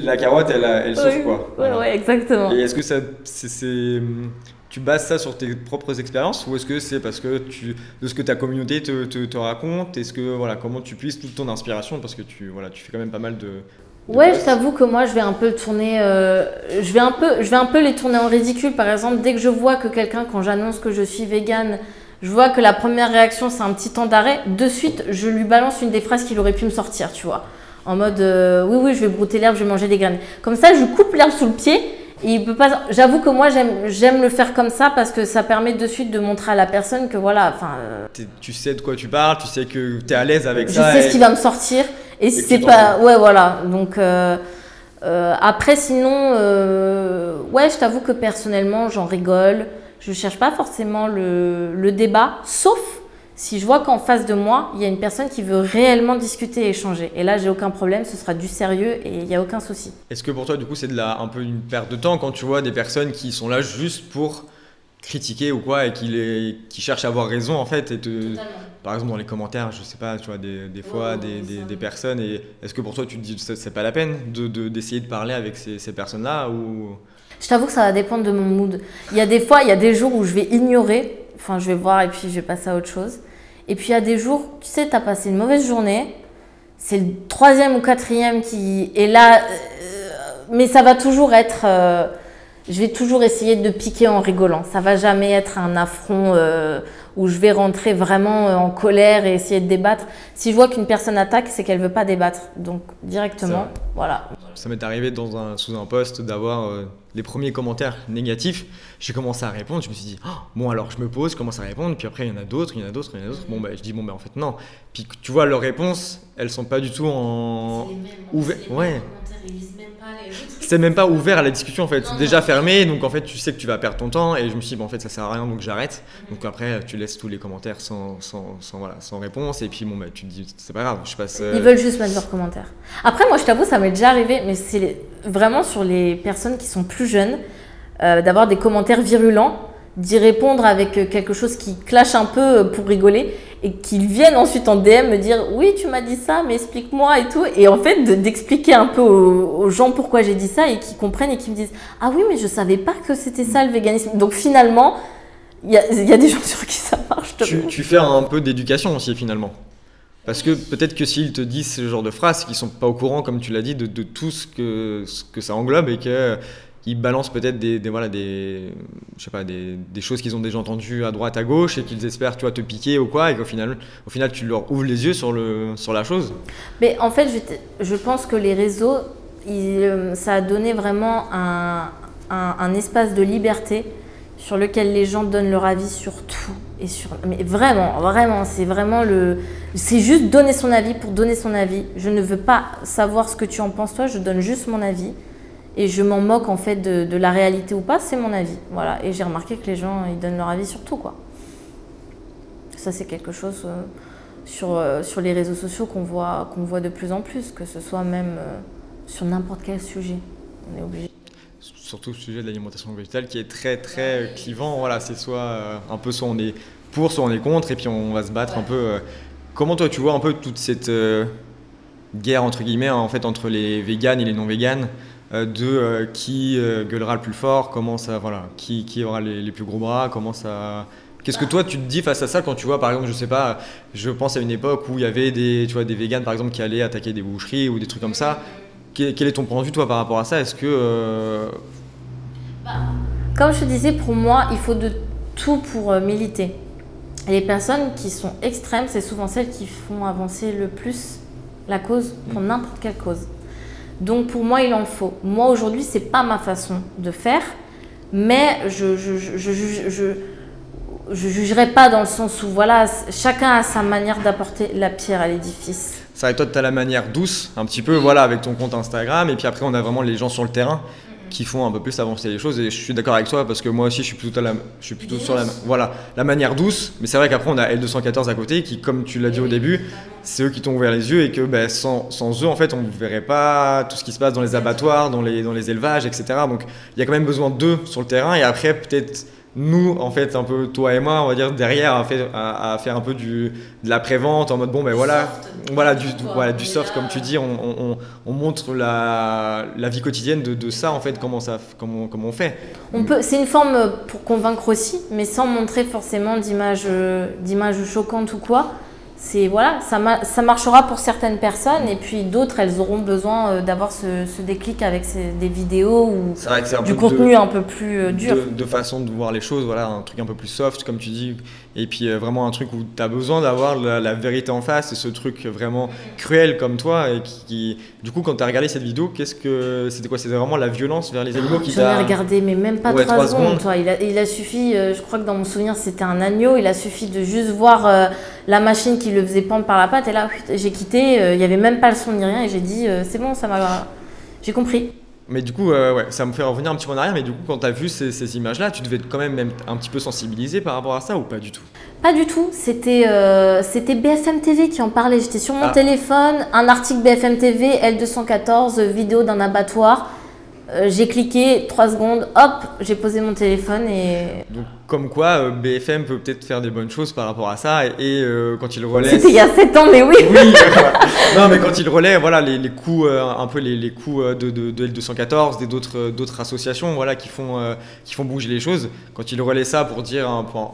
la carotte, elle souffre quoi. Voilà. Ouais, exactement. Et est-ce que tu bases ça sur tes propres expériences ou est-ce que c'est parce que de ce que ta communauté te raconte? Est-ce que comment tu puisses toute ton inspiration parce que tu fais quand même pas mal de Ouais, je t'avoue que moi je vais un peu tourner, je vais un peu les tourner en ridicule. Par exemple, dès que je vois que quelqu'un, quand j'annonce que je suis végane, je vois que la première réaction, c'est un petit temps d'arrêt. De suite, je lui balance une des phrases qu'il aurait pu me sortir, tu vois. En mode, oui, oui, je vais brouter l'herbe, je vais manger des graines. Comme ça, je coupe l'herbe sous le pied. Et il peut pas. J'avoue que moi, j'aime le faire comme ça parce que ça permet de suite de montrer à la personne que voilà. Tu sais de quoi tu parles, tu sais que tu es à l'aise avec ça. Je sais ce qui va me sortir. Et si c'est pas. Ouais, voilà. Donc, après, sinon, ouais, je t'avoue que personnellement, j'en rigole. Je cherche pas forcément le débat, sauf si je vois qu'en face de moi, il y a une personne qui veut réellement discuter et échanger. Et là, j'ai aucun problème, ce sera du sérieux et il n'y a aucun souci. Est-ce que pour toi, du coup, c'est un peu une perte de temps quand tu vois des personnes qui sont là juste pour critiquer ou quoi et qui cherchent à avoir raison en fait par exemple dans les commentaires, je sais pas, tu vois, des fois des personnes, et est-ce que pour toi tu te dis c'est pas la peine d'essayer de parler avec ces personnes-là ou... Je t'avoue que ça va dépendre de mon mood. Il y a des fois, il y a des jours où je vais ignorer, enfin je vais voir et puis je vais passer à autre chose. Et puis il y a des jours, tu sais, tu as passé une mauvaise journée, c'est le 3e ou 4e qui est là, mais ça va toujours être... je vais toujours essayer de piquer en rigolant. Ça va jamais être un affront où je vais rentrer vraiment en colère et essayer de débattre. Si je vois qu'une personne attaque, c'est qu'elle veut pas débattre. Donc directement, voilà. Ça m'est arrivé sous un post d'avoir les premiers commentaires négatifs. J'ai commencé à répondre. Je me suis dit, oh, bon alors je me pose, je commence à répondre. Puis après il y en a d'autres, il y en a d'autres, il y en a d'autres. Bon bah je dis bon bah en fait non. Puis tu vois leurs réponses, elles sont pas du tout en ouvertes. Ouais. C'est même pas ouvert à la discussion en fait, c'est déjà fermé, donc en fait tu sais que tu vas perdre ton temps, et je me suis dit bon en fait ça sert à rien donc j'arrête. Donc après tu laisses tous les commentaires sans réponse, et puis bon bah tu te dis c'est pas grave, je passe. Ils veulent juste mettre leurs commentaires. Après moi je t'avoue ça m'est déjà arrivé, mais c'est vraiment sur les personnes qui sont plus jeunes, d'avoir des commentaires virulents, d'y répondre avec quelque chose qui clash un peu pour rigoler, et qu'ils viennent ensuite en DM me dire « Oui, tu m'as dit ça, mais explique-moi et tout ». Et en fait, d'expliquer un peu aux gens pourquoi j'ai dit ça et qu'ils comprennent et qu'ils me disent « Ah oui, mais je savais pas que c'était ça le véganisme ». Donc finalement, il y a des gens sur qui ça marche. Tu fais un peu d'éducation aussi finalement. Parce que peut-être que s'ils te disent ce genre de phrases, c'est qu'ils sont pas au courant, comme tu l'as dit, de tout ce que ça englobe, et qu'ils balancent peut-être des choses qu'ils ont déjà entendues à droite, à gauche, et qu'ils espèrent, tu vois, te piquer ou quoi, et qu'au final tu leur ouvres les yeux sur la chose. Mais en fait, je pense que les réseaux, ça a donné vraiment un espace de liberté sur lequel les gens donnent leur avis sur tout. Mais vraiment, c'est juste donner son avis pour donner son avis. Je ne veux pas savoir ce que tu en penses toi, je donne juste mon avis. Et je m'en moque en fait de la réalité ou pas, c'est mon avis. Voilà. Et j'ai remarqué que les gens, ils donnent leur avis sur tout, quoi. Ça, c'est quelque chose sur les réseaux sociaux qu'on voit de plus en plus, que ce soit même sur n'importe quel sujet. On est obligé. Surtout le sujet de l'alimentation végétale qui est très très clivant. Voilà, c'est soit on est pour, soit on est contre, et puis on va se battre un peu. Comment toi tu vois un peu toute cette guerre entre guillemets en fait entre les véganes et les non véganes? Qui gueulera le plus fort, comment ça, voilà, qui aura les plus gros bras, comment ça... Qu'est-ce que toi tu te dis face à ça quand tu vois par exemple, je sais pas, je pense à une époque où il y avait des véganes par exemple qui allaient attaquer des boucheries ou des trucs comme ça. Quel est ton point de vue toi par rapport à ça? Est-ce que... Comme je te disais, pour moi, il faut de tout pour militer. Et les personnes qui sont extrêmes, c'est souvent celles qui font avancer le plus la cause pour n'importe quelle cause. Donc pour moi, il en faut. Moi aujourd'hui, c'est pas ma façon de faire, mais je jugerai pas dans le sens où voilà, chacun a sa manière d'apporter la pierre à l'édifice. C'est vrai que toi, tu as la manière douce, un petit peu, voilà, avec ton compte Instagram, et puis après, on a vraiment les gens sur le terrain qui font un peu plus avancer les choses, et je suis d'accord avec toi parce que moi aussi, je suis plutôt sur la manière douce, mais c'est vrai qu'après, on a L214 à côté qui, comme tu l'as dit au début, c'est eux qui t'ont ouvert les yeux, et que sans eux, en fait, on ne verrait pas tout ce qui se passe dans les abattoirs, dans les élevages, etc. Donc, il y a quand même besoin d'eux sur le terrain, et après, peut-être nous, en fait, un peu toi et moi, on va dire derrière, à faire un peu de la prévente en mode bon, ben du soft, comme tu dis, on montre la vie quotidienne de ça, en fait, comment on fait. C'est une forme pour convaincre aussi, mais sans montrer forcément d'image choquante ou quoi. Voilà, ça marchera pour certaines personnes et puis d'autres, elles auront besoin d'avoir ce déclic avec des vidéos ou du contenu un peu plus dur. De façon de voir les choses, voilà, un truc un peu plus soft comme tu dis, et puis vraiment un truc où tu as besoin d'avoir la vérité en face, et ce truc vraiment cruel comme toi, et qui du coup quand tu as regardé cette vidéo, c'était quoi? C'était vraiment la violence vers les animaux qui t'a... J'en ai regardé mais même pas 3 secondes. Toi. Il a suffi, je crois que dans mon souvenir c'était un agneau, il a suffi de juste voir la machine qui le faisait pendre par la patte, et là j'ai quitté, il n'y avait même pas le son ni rien, et j'ai dit c'est bon, j'ai compris. Mais du coup, ça me fait revenir un petit peu en arrière, mais du coup quand tu as vu ces images-là, tu devais quand même un petit peu sensibiliser par rapport à ça, ou pas du tout? Pas du tout, c'était BFM TV qui en parlait, j'étais sur mon téléphone, un article BFM TV, L214, vidéo d'un abattoir. J'ai cliqué, 3 secondes, hop, j'ai posé mon téléphone et... Donc, comme quoi, BFM peut peut-être faire des bonnes choses par rapport à ça, et quand il relaie... C'était il y a 7 ans, mais oui. Oui, non, mais quand il relaie, voilà, les coups, un peu les coups de L214, d'autres associations, voilà, qui font bouger les choses, quand il relaie ça pour dire,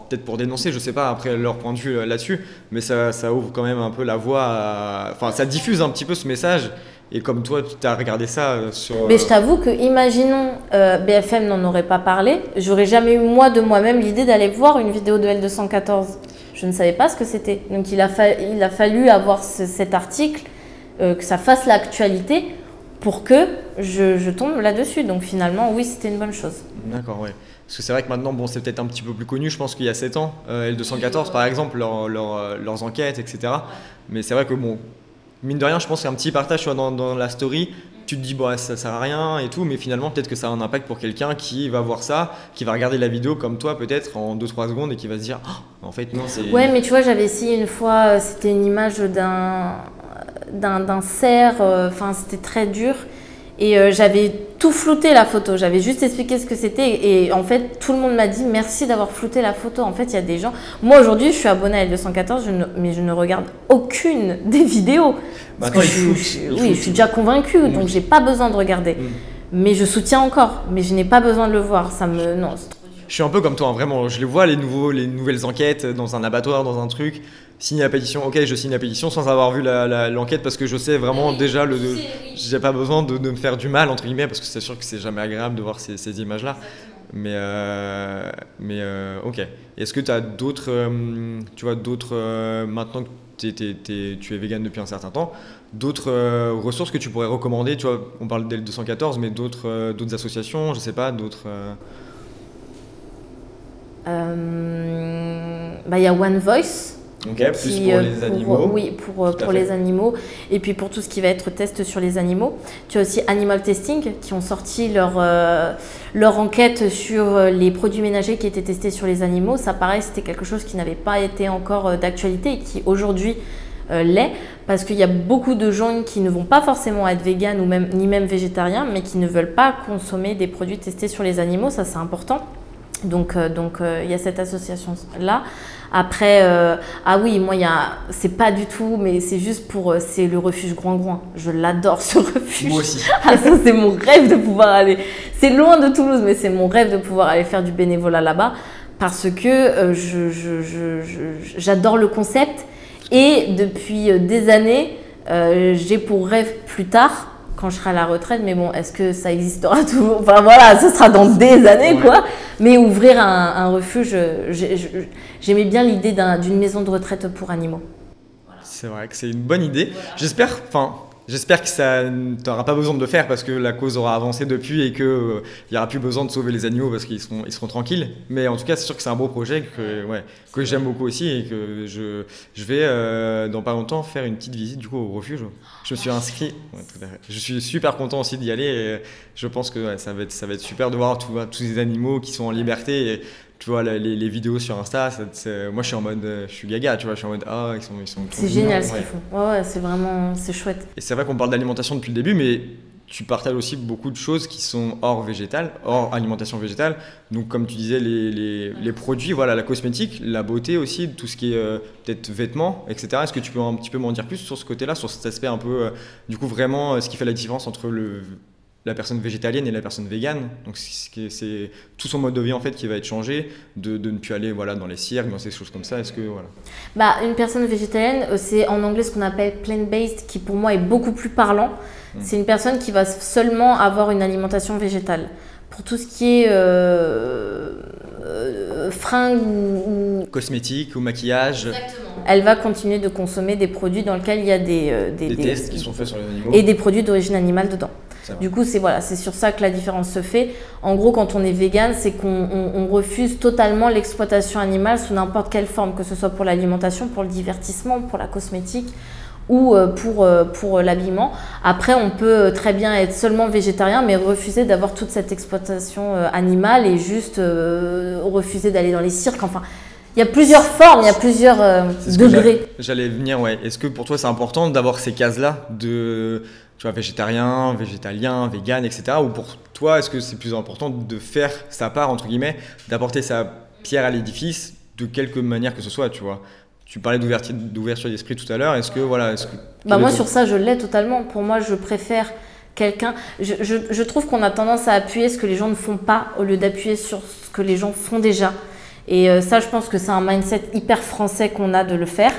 peut-être pour dénoncer, je sais pas, après leur point de vue là-dessus, mais ça ouvre quand même un peu la voie, enfin, ça diffuse un petit peu ce message. Et comme toi, tu as regardé ça sur... Mais je t'avoue que, imaginons, BFM n'en aurait pas parlé, j'aurais jamais eu moi de moi-même l'idée d'aller voir une vidéo de L214. Je ne savais pas ce que c'était. Donc il a fallu avoir cet article, que ça fasse l'actualité pour que je tombe là-dessus. Donc finalement, oui, c'était une bonne chose. D'accord, ouais. Parce que c'est vrai que maintenant, bon, c'est peut-être un petit peu plus connu, je pense qu'il y a 7 ans, L214 par exemple, leurs enquêtes, etc. Mais c'est vrai que bon... Mine de rien, je pense qu'un petit partage dans la story, tu te dis bon, ça sert à rien et tout, mais finalement peut-être que ça a un impact pour quelqu'un qui va voir ça, qui va regarder la vidéo comme toi peut-être en 2-3 secondes et qui va se dire oh, en fait non, c'est... Ouais, mais tu vois, j'avais essayé une fois, c'était une image d'un cerf, enfin c'était très dur. Et j'avais tout flouté la photo, j'avais juste expliqué ce que c'était et en fait tout le monde m'a dit merci d'avoir flouté la photo. En fait il y a des gens, moi aujourd'hui je suis abonnée à L214 mais je ne regarde aucune des vidéos. Parce que je suis déjà convaincue donc j'ai pas besoin de regarder. Mais je soutiens encore, mais je n'ai pas besoin de le voir, non, c'est trop dur. Je suis un peu comme toi, hein, vraiment, je les vois les nouvelles enquêtes dans un abattoir, dans un truc. Signer la pétition, ok, je signe la pétition sans avoir vu l'enquête parce que je sais vraiment déjà, j'ai pas besoin de me faire du mal, entre guillemets, parce que c'est sûr que c'est jamais agréable de voir ces images-là. Mais ok. Est-ce que tu as d'autres, maintenant que tu es vegan depuis un certain temps, d'autres ressources que tu pourrais recommander? Tu vois, on parle d'L214, mais d'autres associations, je sais pas, d'autres... Il y a One Voice. Ok, plus pour les animaux. Oui, pour les animaux. Et puis pour tout ce qui va être test sur les animaux. Tu as aussi Animal Testing qui ont sorti leur enquête sur les produits ménagers qui étaient testés sur les animaux. Ça, pareil, c'était quelque chose qui n'avait pas été encore d'actualité et qui aujourd'hui l'est. Parce qu'il y a beaucoup de gens qui ne vont pas forcément être véganes ni même végétariens, mais qui ne veulent pas consommer des produits testés sur les animaux. Ça, c'est important. Donc il y a cette association-là. Après, ah oui, moi, c'est pas du tout, mais c'est juste c'est le refuge Groing-Groing. Je l'adore, ce refuge. Moi aussi. Ah, ça, c'est mon rêve de pouvoir aller. C'est loin de Toulouse, mais c'est mon rêve de pouvoir aller faire du bénévolat là-bas parce que j'adore le concept et depuis des années, j'ai pour rêve plus tard, quand je serai à la retraite, mais bon, est-ce que ça existera toujours? Enfin voilà, ce sera dans des années, ouais. Quoi. Mais ouvrir un refuge, j'aimais bien l'idée d'une maison de retraite pour animaux. Voilà. C'est vrai que c'est une bonne idée. Voilà. J'espère que ça n'aura pas besoin de le faire parce que la cause aura avancé depuis et qu'il n'y aura plus besoin de sauver les animaux parce qu'ils seront tranquilles. Mais en tout cas, c'est sûr que c'est un beau projet que j'aime beaucoup aussi et que je vais dans pas longtemps faire une petite visite du coup au refuge. Je me suis inscrit. Ouais, tout à fait. Je suis super content aussi d'y aller et je pense que ça va être super de voir tous ces animaux qui sont en liberté. Et, tu vois, les vidéos sur Insta, moi je suis en mode, je suis gaga, tu vois, je suis en mode, ah, ils sont c'est génial ce qu'ils font. Ouais, c'est chouette. Et c'est vrai qu'on parle d'alimentation depuis le début, mais tu partages aussi beaucoup de choses qui sont hors alimentation végétale. Donc, comme tu disais, les produits, voilà, la cosmétique, la beauté aussi, tout ce qui est peut-être vêtements, etc. Est-ce que tu peux un petit peu m'en dire plus sur ce côté-là, sur cet aspect un peu, du coup, vraiment, ce qui fait la différence entre la personne végétalienne et la personne végane. Donc c'est tout son mode de vie en fait qui va être changé, de ne plus aller voilà, dans les cirques, dans ces choses comme ça. Est-ce que voilà. Bah, une personne végétalienne, c'est en anglais ce qu'on appelle plant-based, qui pour moi est beaucoup plus parlant. C'est une personne qui va seulement avoir une alimentation végétale. Pour tout ce qui est fringues ou cosmétiques ou maquillage. Exactement. Elle va continuer de consommer des produits dans lesquels il y a des tests qui sont faits sur les animaux. Et des produits d'origine animale dedans. Du coup, c'est sur ça que la différence se fait. En gros, quand on est vegan, c'est qu'on refuse totalement l'exploitation animale sous n'importe quelle forme, que ce soit pour l'alimentation, pour le divertissement, pour la cosmétique ou pour l'habillement. Après, on peut très bien être seulement végétarien, mais refuser d'avoir toute cette exploitation animale et juste refuser d'aller dans les cirques. Enfin, il y a plusieurs formes, il y a plusieurs degrés. J'allais venir, ouais. Est-ce que pour toi, c'est important d'avoir ces cases-là de... Tu vois, végétarien, végétalien, vegan, etc. Ou pour toi, est-ce que c'est plus important de faire sa part, entre guillemets, d'apporter sa pierre à l'édifice de quelque manière que ce soit, tu vois? Tu parlais d'ouverture d'esprit tout à l'heure. Est-ce que, voilà... Moi, sur ça, je l'ai totalement. Pour moi, je préfère quelqu'un... Je trouve qu'on a tendance à appuyer ce que les gens ne font pas au lieu d'appuyer sur ce que les gens font déjà. Et ça, je pense que c'est un mindset hyper français qu'on a de le faire.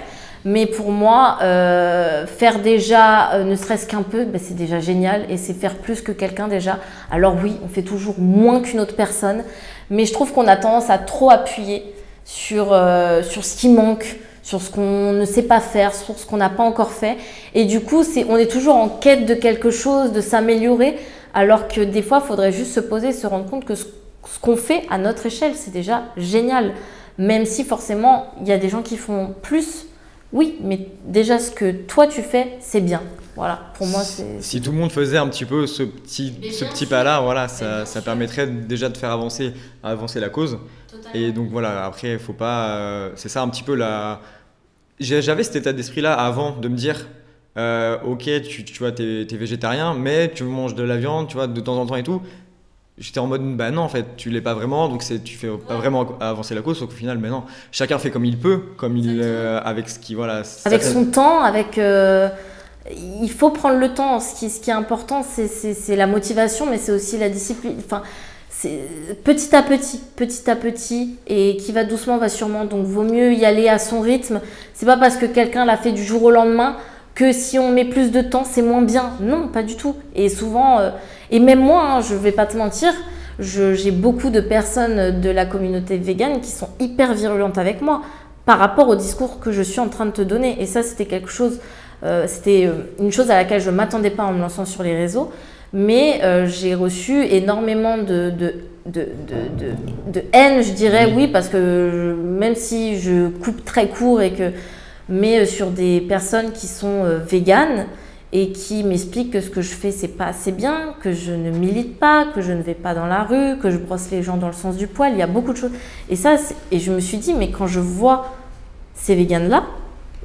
Mais pour moi, faire déjà, ne serait-ce qu'un peu, c'est déjà génial et c'est faire plus que quelqu'un déjà. Alors oui, on fait toujours moins qu'une autre personne, mais je trouve qu'on a tendance à trop appuyer sur ce qui manque, sur ce qu'on ne sait pas faire, sur ce qu'on n'a pas encore fait. Et du coup, on est toujours en quête de quelque chose, de s'améliorer, alors que des fois, il faudrait juste se poser et se rendre compte que ce qu'on fait à notre échelle, c'est déjà génial. Même si forcément, il y a des gens qui font plus. Oui, mais déjà, ce que toi, tu fais, c'est bien. Voilà, pour moi, c'est... Si tout le monde faisait un petit peu ce petit pas-là, voilà, ça permettrait déjà de faire avancer la cause. Totalement. Et donc, voilà, après, il ne faut pas... c'est ça un petit peu la... J'avais cet état d'esprit-là avant de me dire, ok, tu vois, t'es végétarien, mais tu manges de la viande, tu vois, de temps en temps et tout. J'étais en mode, bah non, en fait, tu l'es pas vraiment, donc tu fais pas vraiment avancer la cause, sauf qu'au final, mais non, chacun fait comme il peut, avec ce qui, voilà. Avec son temps, il faut prendre le temps. Ce qui est important, c'est la motivation, mais c'est aussi la discipline. Enfin, c'est petit à petit, et qui va doucement, va sûrement. Donc, vaut mieux y aller à son rythme. C'est pas parce que quelqu'un l'a fait du jour au lendemain que si on met plus de temps, c'est moins bien. Non, pas du tout. Et souvent... Et même moi, je ne vais pas te mentir, j'ai beaucoup de personnes de la communauté végane qui sont hyper virulentes avec moi par rapport au discours que je suis en train de te donner. Et ça, c'était quelque chose, c'était une chose à laquelle je ne m'attendais pas en me lançant sur les réseaux. Mais j'ai reçu énormément de haine, je dirais, oui, parce que même si je coupe très court mais sur des personnes qui sont véganes, et qui m'explique que ce que je fais, c'est pas assez bien, que je ne milite pas, que je ne vais pas dans la rue, que je brosse les gens dans le sens du poil. Il y a beaucoup de choses. Et je me suis dit, mais quand je vois ces véganes-là,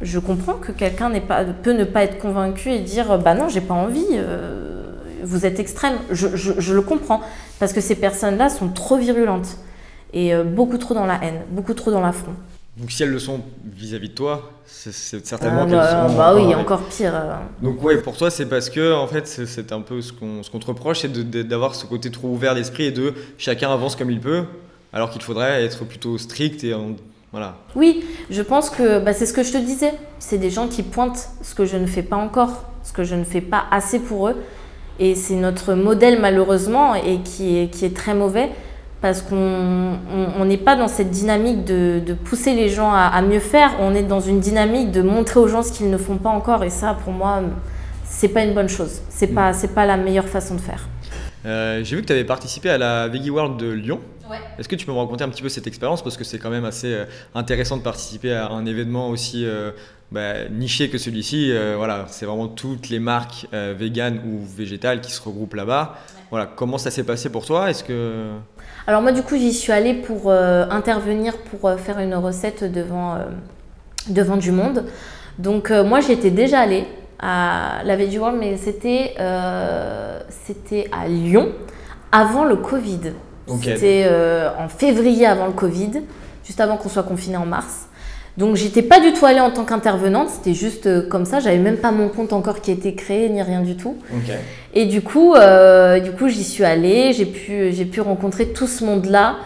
je comprends que quelqu'un peut ne pas être convaincu et dire, bah non, j'ai pas envie, vous êtes extrême. Je le comprends, parce que ces personnes-là sont trop virulentes et beaucoup trop dans la haine, beaucoup trop dans l'affront. Donc si elles le sont vis-à-vis de toi, c'est certainement qu'elles seront... Bah oui, encore pire. Donc ouais, pour toi, c'est parce que en fait, c'est un peu ce qu'on te reproche, c'est d'avoir ce côté trop ouvert d'esprit et de chacun avance comme il peut, alors qu'il faudrait être plutôt strict et voilà. Oui, je pense que c'est ce que je te disais. C'est des gens qui pointent ce que je ne fais pas encore, ce que je ne fais pas assez pour eux. Et c'est notre modèle malheureusement et qui est très mauvais. Parce qu'on n'est pas dans cette dynamique de pousser les gens à mieux faire, on est dans une dynamique de montrer aux gens ce qu'ils ne font pas encore. Et ça, pour moi, c'est pas une bonne chose. C'est pas la meilleure façon de faire. J'ai vu que tu avais participé à la Veggie World de Lyon. Ouais. Est-ce que tu peux me raconter un petit peu cette expérience? Parce que c'est quand même assez intéressant de participer à un événement aussi niché que celui-ci. Voilà, c'est vraiment toutes les marques véganes ou végétales qui se regroupent là-bas. Ouais. Voilà, comment ça s'est passé pour toi? Alors moi, du coup, j'y suis allée pour intervenir, pour faire une recette devant du monde. Donc moi, j'y étais déjà allée à la Veggie World, mais c'était à Lyon, avant le Covid. Okay. C'était en février avant le Covid, juste avant qu'on soit confiné en mars. Donc, j'étais pas du tout allée en tant qu'intervenante, c'était juste comme ça. J'avais même pas mon compte encore qui était créé, ni rien du tout. Okay. Et du coup, j'y suis allée, j'ai pu rencontrer tout ce monde-là.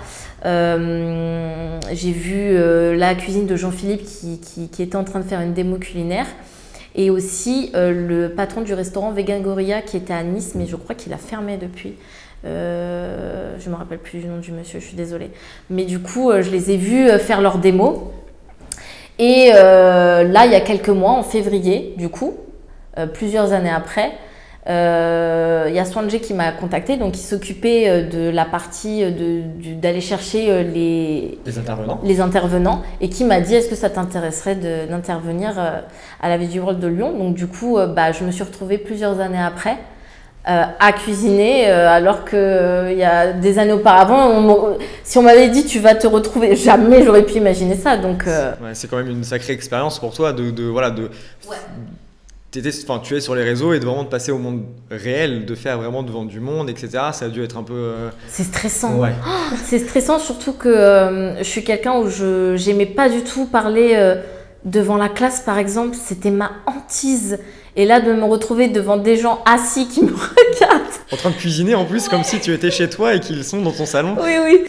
J'ai vu la cuisine de Jean-Philippe qui était en train de faire une démo culinaire. Et aussi le patron du restaurant Vegan Gorilla qui était à Nice, mais je crois qu'il a fermé depuis. Je ne me rappelle plus du nom du monsieur, je suis désolée. Mais du coup, je les ai vus faire leur démo. Et là, il y a quelques mois, en février, du coup, plusieurs années après, il y a Swanjay qui m'a contacté, donc il s'occupait de la partie d'aller chercher les intervenants et qui m'a dit est-ce que ça t'intéresserait d'intervenir à la Veggie World de Lyon. Donc du coup, je me suis retrouvée plusieurs années après à cuisiner alors qu'il y a des années auparavant, si on m'avait dit tu vas te retrouver, jamais j'aurais pu imaginer ça. Donc, ouais, c'est quand même une sacrée expérience pour toi ouais. Tu es sur les réseaux et de vraiment de passer au monde réel, de faire vraiment devant du monde, etc. Ça a dû être un peu... C'est stressant. Ouais. Oh, c'est stressant, surtout que je suis quelqu'un où je n'aimais pas du tout parler devant la classe, par exemple. C'était ma hantise. Et là, de me retrouver devant des gens assis qui me regardent. En train de cuisiner en plus, comme si tu étais chez toi et qu'ils sont dans ton salon. Oui.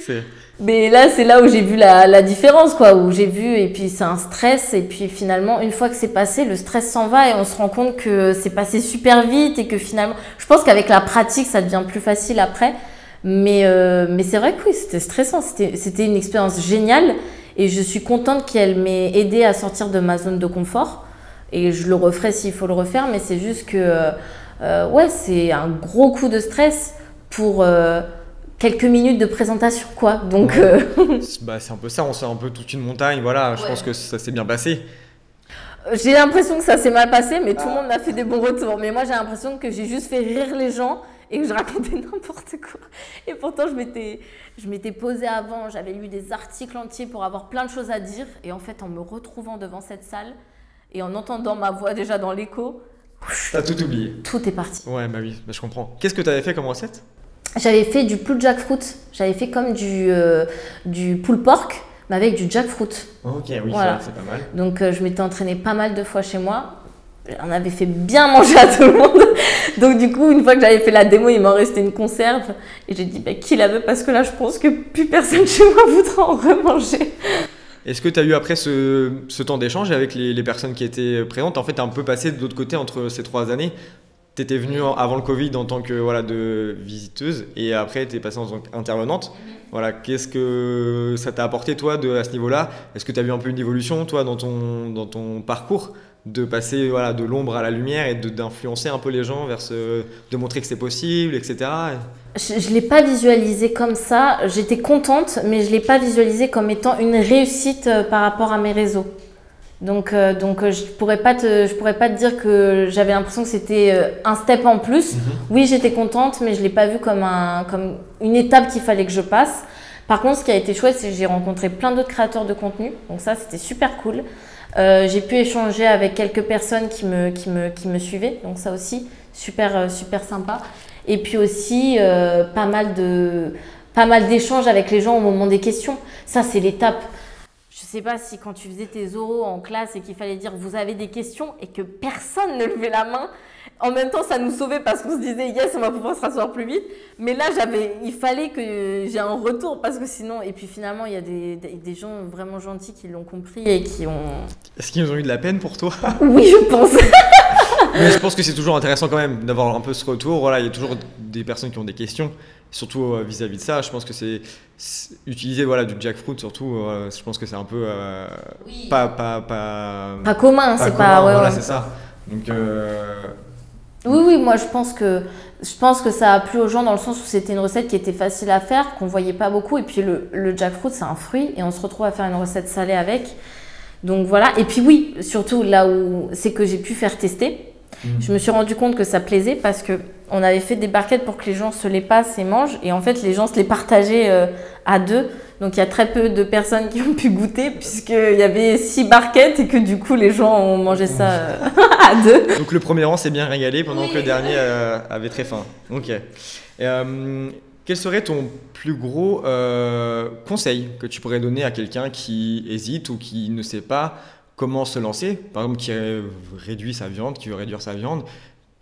Mais là, c'est là où j'ai vu la différence, quoi. Où j'ai vu, et puis c'est un stress. Et puis finalement, une fois que c'est passé, le stress s'en va et on se rend compte que c'est passé super vite et que finalement, je pense qu'avec la pratique, ça devient plus facile après. Mais c'est vrai que oui, c'était stressant. C'était une expérience géniale et je suis contente qu'elle m'ait aidée à sortir de ma zone de confort. Et je le referai s'il faut le refaire, mais c'est juste que c'est un gros coup de stress pour quelques minutes de présentation, quoi. Donc, c'est un peu ça, on sort un peu toute une montagne, voilà, je pense que ça s'est bien passé. J'ai l'impression que ça s'est mal passé, mais tout le monde m'a fait des bons retours. Mais moi, j'ai l'impression que j'ai juste fait rire les gens et que je racontais n'importe quoi. Et pourtant, je m'étais posée avant, j'avais lu des articles entiers pour avoir plein de choses à dire. Et en fait, en me retrouvant devant cette salle, et en entendant ma voix déjà dans l'écho, t'as tout oublié. Tout est parti. Ouais, bah oui, je comprends. Qu'est-ce que tu avais fait comme recette? J'avais fait du pulled jackfruit. J'avais fait comme du pulled pork, mais avec du jackfruit. Ok, oui, voilà. C'est pas mal. Donc je m'étais entraînée pas mal de fois chez moi. On avait fait bien manger à tout le monde. Donc du coup, une fois que j'avais fait la démo, il m'en restait une conserve. Et j'ai dit, qui la veut? Parce que là, je pense que plus personne chez moi voudra en remanger. Est-ce que tu as eu après ce temps d'échange avec les personnes qui étaient présentes? En fait, tu as un peu passé de l'autre côté entre ces 3 années. Tu étais venue avant le Covid en tant que de visiteuse et après tu es passée en tant qu'intervenante. Voilà, qu'est-ce que ça t'a apporté toi à ce niveau-là? Est-ce que tu as vu un peu une évolution toi dans ton parcours de passer de l'ombre à la lumière et d'influencer un peu les gens de montrer que c'est possible, etc. Je ne l'ai pas visualisé comme ça. J'étais contente, mais je ne l'ai pas visualisé comme étant une réussite par rapport à mes réseaux. Donc je pourrais pas te dire que j'avais l'impression que c'était un step en plus. Oui, j'étais contente, mais je ne l'ai pas vu comme une étape qu'il fallait que je passe. Par contre, ce qui a été chouette, c'est que j'ai rencontré plein d'autres créateurs de contenu. Donc ça, c'était super cool. J'ai pu échanger avec quelques personnes qui me suivaient. Donc ça aussi, super sympa. Et puis aussi, pas mal d'échanges avec les gens au moment des questions. Ça, c'est l'étape. Je ne sais pas si quand tu faisais tes oraux en classe et qu'il fallait dire « vous avez des questions » et que personne ne levait la main, en même temps, ça nous sauvait parce qu'on se disait « yes, on va pouvoir se rasseoir plus vite ». Mais là, il fallait que j'ai un retour parce que sinon… Et puis finalement, il y a des gens vraiment gentils qui l'ont compris et qui ont… Est-ce qu'ils ont eu de la peine pour toi? Oui, je pense. Mais je pense que c'est toujours intéressant quand même d'avoir un peu ce retour. Voilà, il y a toujours des personnes qui ont des questions. Surtout vis-à-vis de ça, je pense que c'est utiliser du jackfruit surtout. Je pense que c'est un peu oui. pas commun, c'est pas voilà, c'est ça. Donc oui, moi je pense que ça a plu aux gens dans le sens où c'était une recette qui était facile à faire, qu'on voyait pas beaucoup. Et puis le jackfruit, c'est un fruit et on se retrouve à faire une recette salée avec. Donc voilà. Et puis oui, surtout là où c'est que j'ai pu faire tester. Je me suis rendu compte que ça plaisait parce qu'on avait fait des barquettes pour que les gens se les passent et mangent. Et en fait, les gens se les partageaient à 2. Donc, il y a très peu de personnes qui ont pu goûter puisqu'il y avait 6 barquettes et que du coup, les gens ont mangé ça à 2. Donc, le premier rang s'est bien régalé pendant que le dernier avait très faim. Ok. Quel serait ton plus gros conseil que tu pourrais donner à quelqu'un qui hésite ou qui ne sait pas comment se lancer, par exemple qui réduit sa viande, qui veut réduire sa viande?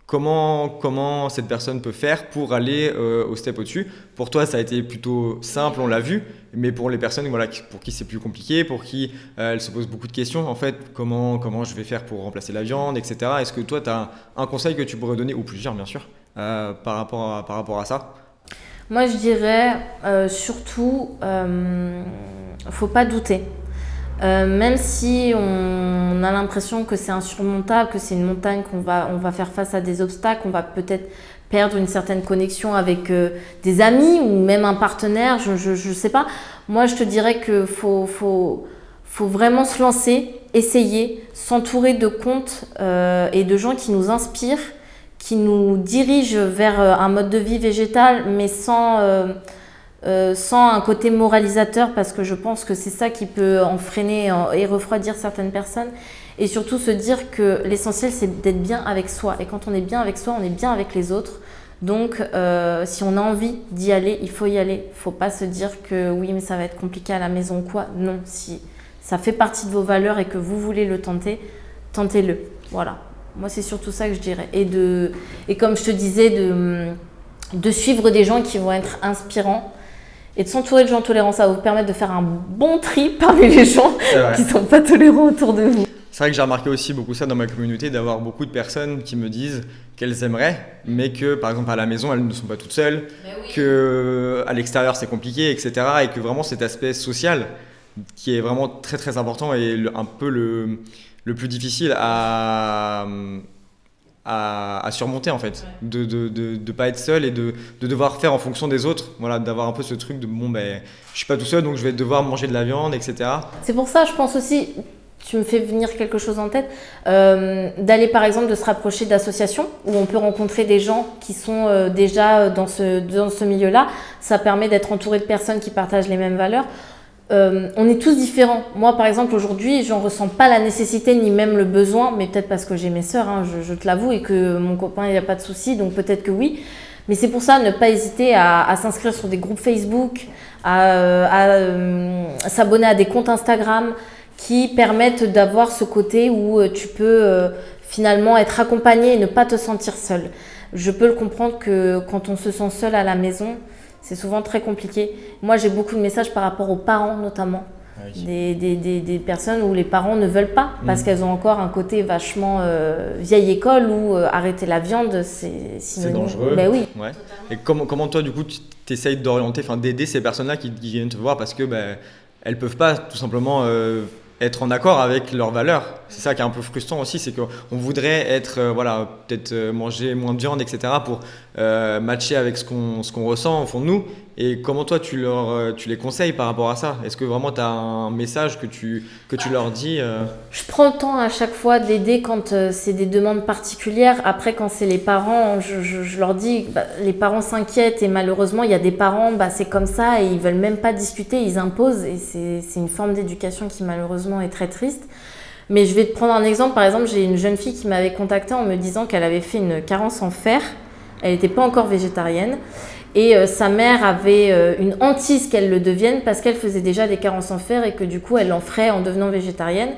Comment cette personne peut faire pour aller au step au-dessus? Pour toi, ça a été plutôt simple, on l'a vu, mais pour les personnes voilà, pour qui c'est plus compliqué, pour qui elles se posent beaucoup de questions, en fait, comment je vais faire pour remplacer la viande, etc. Est-ce que toi, tu as un conseil que tu pourrais donner, ou plusieurs bien sûr, par rapport à ça? Moi, je dirais surtout, faut pas douter. Même si on a l'impression que c'est insurmontable, que c'est une montagne, on va faire face à des obstacles, on va peut-être perdre une certaine connexion avec des amis ou même un partenaire, je sais pas. Moi, je te dirais que faut vraiment se lancer, essayer, s'entourer de comptes et de gens qui nous inspirent, qui nous dirigent vers un mode de vie végétal, mais sans un côté moralisateur, parce que je pense que c'est ça qui peut en freiner et refroidir certaines personnes. Et surtout se dire que l'essentiel, c'est d'être bien avec soi. Et quand on est bien avec soi, on est bien avec les autres. Donc, si on a envie d'y aller, il faut y aller. Il ne faut pas se dire que oui, mais ça va être compliqué à la maison ou quoi. Non, si ça fait partie de vos valeurs et que vous voulez le tenter, tentez-le. Voilà. Moi, c'est surtout ça que je dirais. Et comme je te disais, de suivre des gens qui vont être inspirants et de s'entourer de gens tolérants. Ça va vous permettre de faire un bon tri parmi les gens qui ne sont pas tolérants autour de vous. C'est vrai que j'ai remarqué aussi beaucoup ça dans ma communauté, d'avoir beaucoup de personnes qui me disent qu'elles aimeraient, mais que par exemple à la maison, elles ne sont pas toutes seules, qu'à l'extérieur c'est compliqué, etc. Et que vraiment cet aspect social, qui est vraiment très très important et un peu le plus difficile à surmonter en fait, de pas être seul et de devoir faire en fonction des autres, voilà, d'avoir un peu ce truc de bon ben je suis pas tout seul donc je vais devoir manger de la viande, etc. C'est pour ça je pense aussi, tu me fais venir quelque chose en tête, d'aller par exemple, de se rapprocher d'associations où on peut rencontrer des gens qui sont déjà dans ce milieu-là. Ça permet d'être entouré de personnes qui partagent les mêmes valeurs. On est tous différents. Moi, par exemple, aujourd'hui, j'en ressens pas la nécessité ni même le besoin, mais peut-être parce que j'ai mes sœurs, hein, je te l'avoue, et que mon copain, il n'y a pas de souci, donc peut-être que oui. Mais c'est pour ça, ne pas hésiter à s'inscrire sur des groupes Facebook, à s'abonner à des comptes Instagram qui permettent d'avoir ce côté où tu peux finalement être accompagné et ne pas te sentir seul. Je peux le comprendre que quand on se sent seul à la maison, c'est souvent très compliqué. Moi, j'ai beaucoup de messages par rapport aux parents, notamment. Oui. Des personnes où les parents ne veulent pas parce qu'elles ont encore un côté vachement vieille école où arrêter la viande, c'est dangereux. Ben oui. Ouais. Et comment toi, du coup, tu essayes d'orienter, d'aider ces personnes-là qui viennent te voir parce que elles peuvent pas tout simplement être en accord avec leurs valeurs. C'est ça qui est un peu frustrant aussi, c'est qu'on voudrait être, peut-être manger moins de viande, etc. pour matcher avec ce qu'on ressent au fond de nous. Et comment toi, tu les conseilles par rapport à ça? Est-ce que vraiment tu as un message que tu leur dis Je prends le temps à chaque fois d'aider quand c'est des demandes particulières. Après, quand c'est les parents, je leur dis, les parents s'inquiètent et malheureusement, il y a des parents, c'est comme ça et ils veulent même pas discuter, ils imposent et c'est une forme d'éducation qui malheureusement est très triste. Mais je vais te prendre un exemple. Par exemple, j'ai une jeune fille qui m'avait contactée en me disant qu'elle avait fait une carence en fer. Elle n'était pas encore végétarienne. Et sa mère avait une hantise qu'elle le devienne parce qu'elle faisait déjà des carences en fer et que du coup, elle en ferait en devenant végétarienne.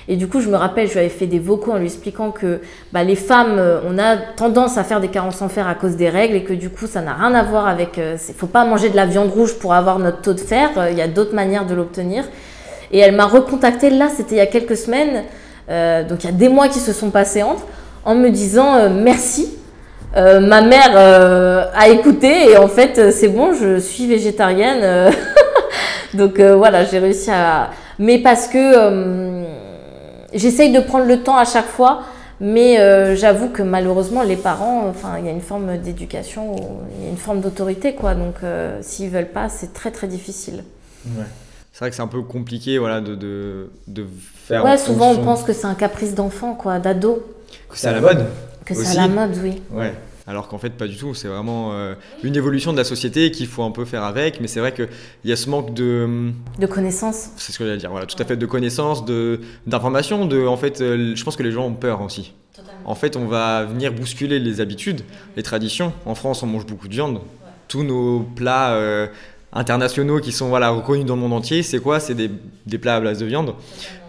Et du coup, je me rappelle, je lui avais fait des vocaux en lui expliquant que les femmes, on a tendance à faire des carences en fer à cause des règles et que du coup, ça n'a rien à voir avec... Il ne faut pas manger de la viande rouge pour avoir notre taux de fer. Il y a d'autres manières de l'obtenir. Et elle m'a recontactée, là, c'était il y a quelques semaines, donc il y a des mois qui se sont passés entre, en me disant merci. Ma mère a écouté et en fait, c'est bon, je suis végétarienne. Donc voilà, j'ai réussi à... Mais parce que j'essaye de prendre le temps à chaque fois, mais j'avoue que malheureusement, les parents, il y a une forme d'éducation, il y a une forme d'autorité, quoi. Donc s'ils ne veulent pas, c'est très très difficile. Ouais. C'est vrai que c'est un peu compliqué de faire... Ouais, souvent on pense que c'est un caprice d'enfant, quoi, d'ado. Que c'est à la mode. Que c'est à la mode, oui. Ouais. Alors qu'en fait, pas du tout. C'est vraiment une évolution de la société qu'il faut un peu faire avec. Mais c'est vrai qu'il y a ce manque de connaissances. C'est ce que j'allais dire. Voilà, tout à fait, de connaissances, d'informations. En fait, je pense que les gens ont peur aussi. Totalement. En fait, on va venir bousculer les habitudes, les traditions. En France, on mange beaucoup de viande. tous nos plats internationaux qui sont voilà, reconnus dans le monde entier, c'est quoi? C'est des plats à base de viande.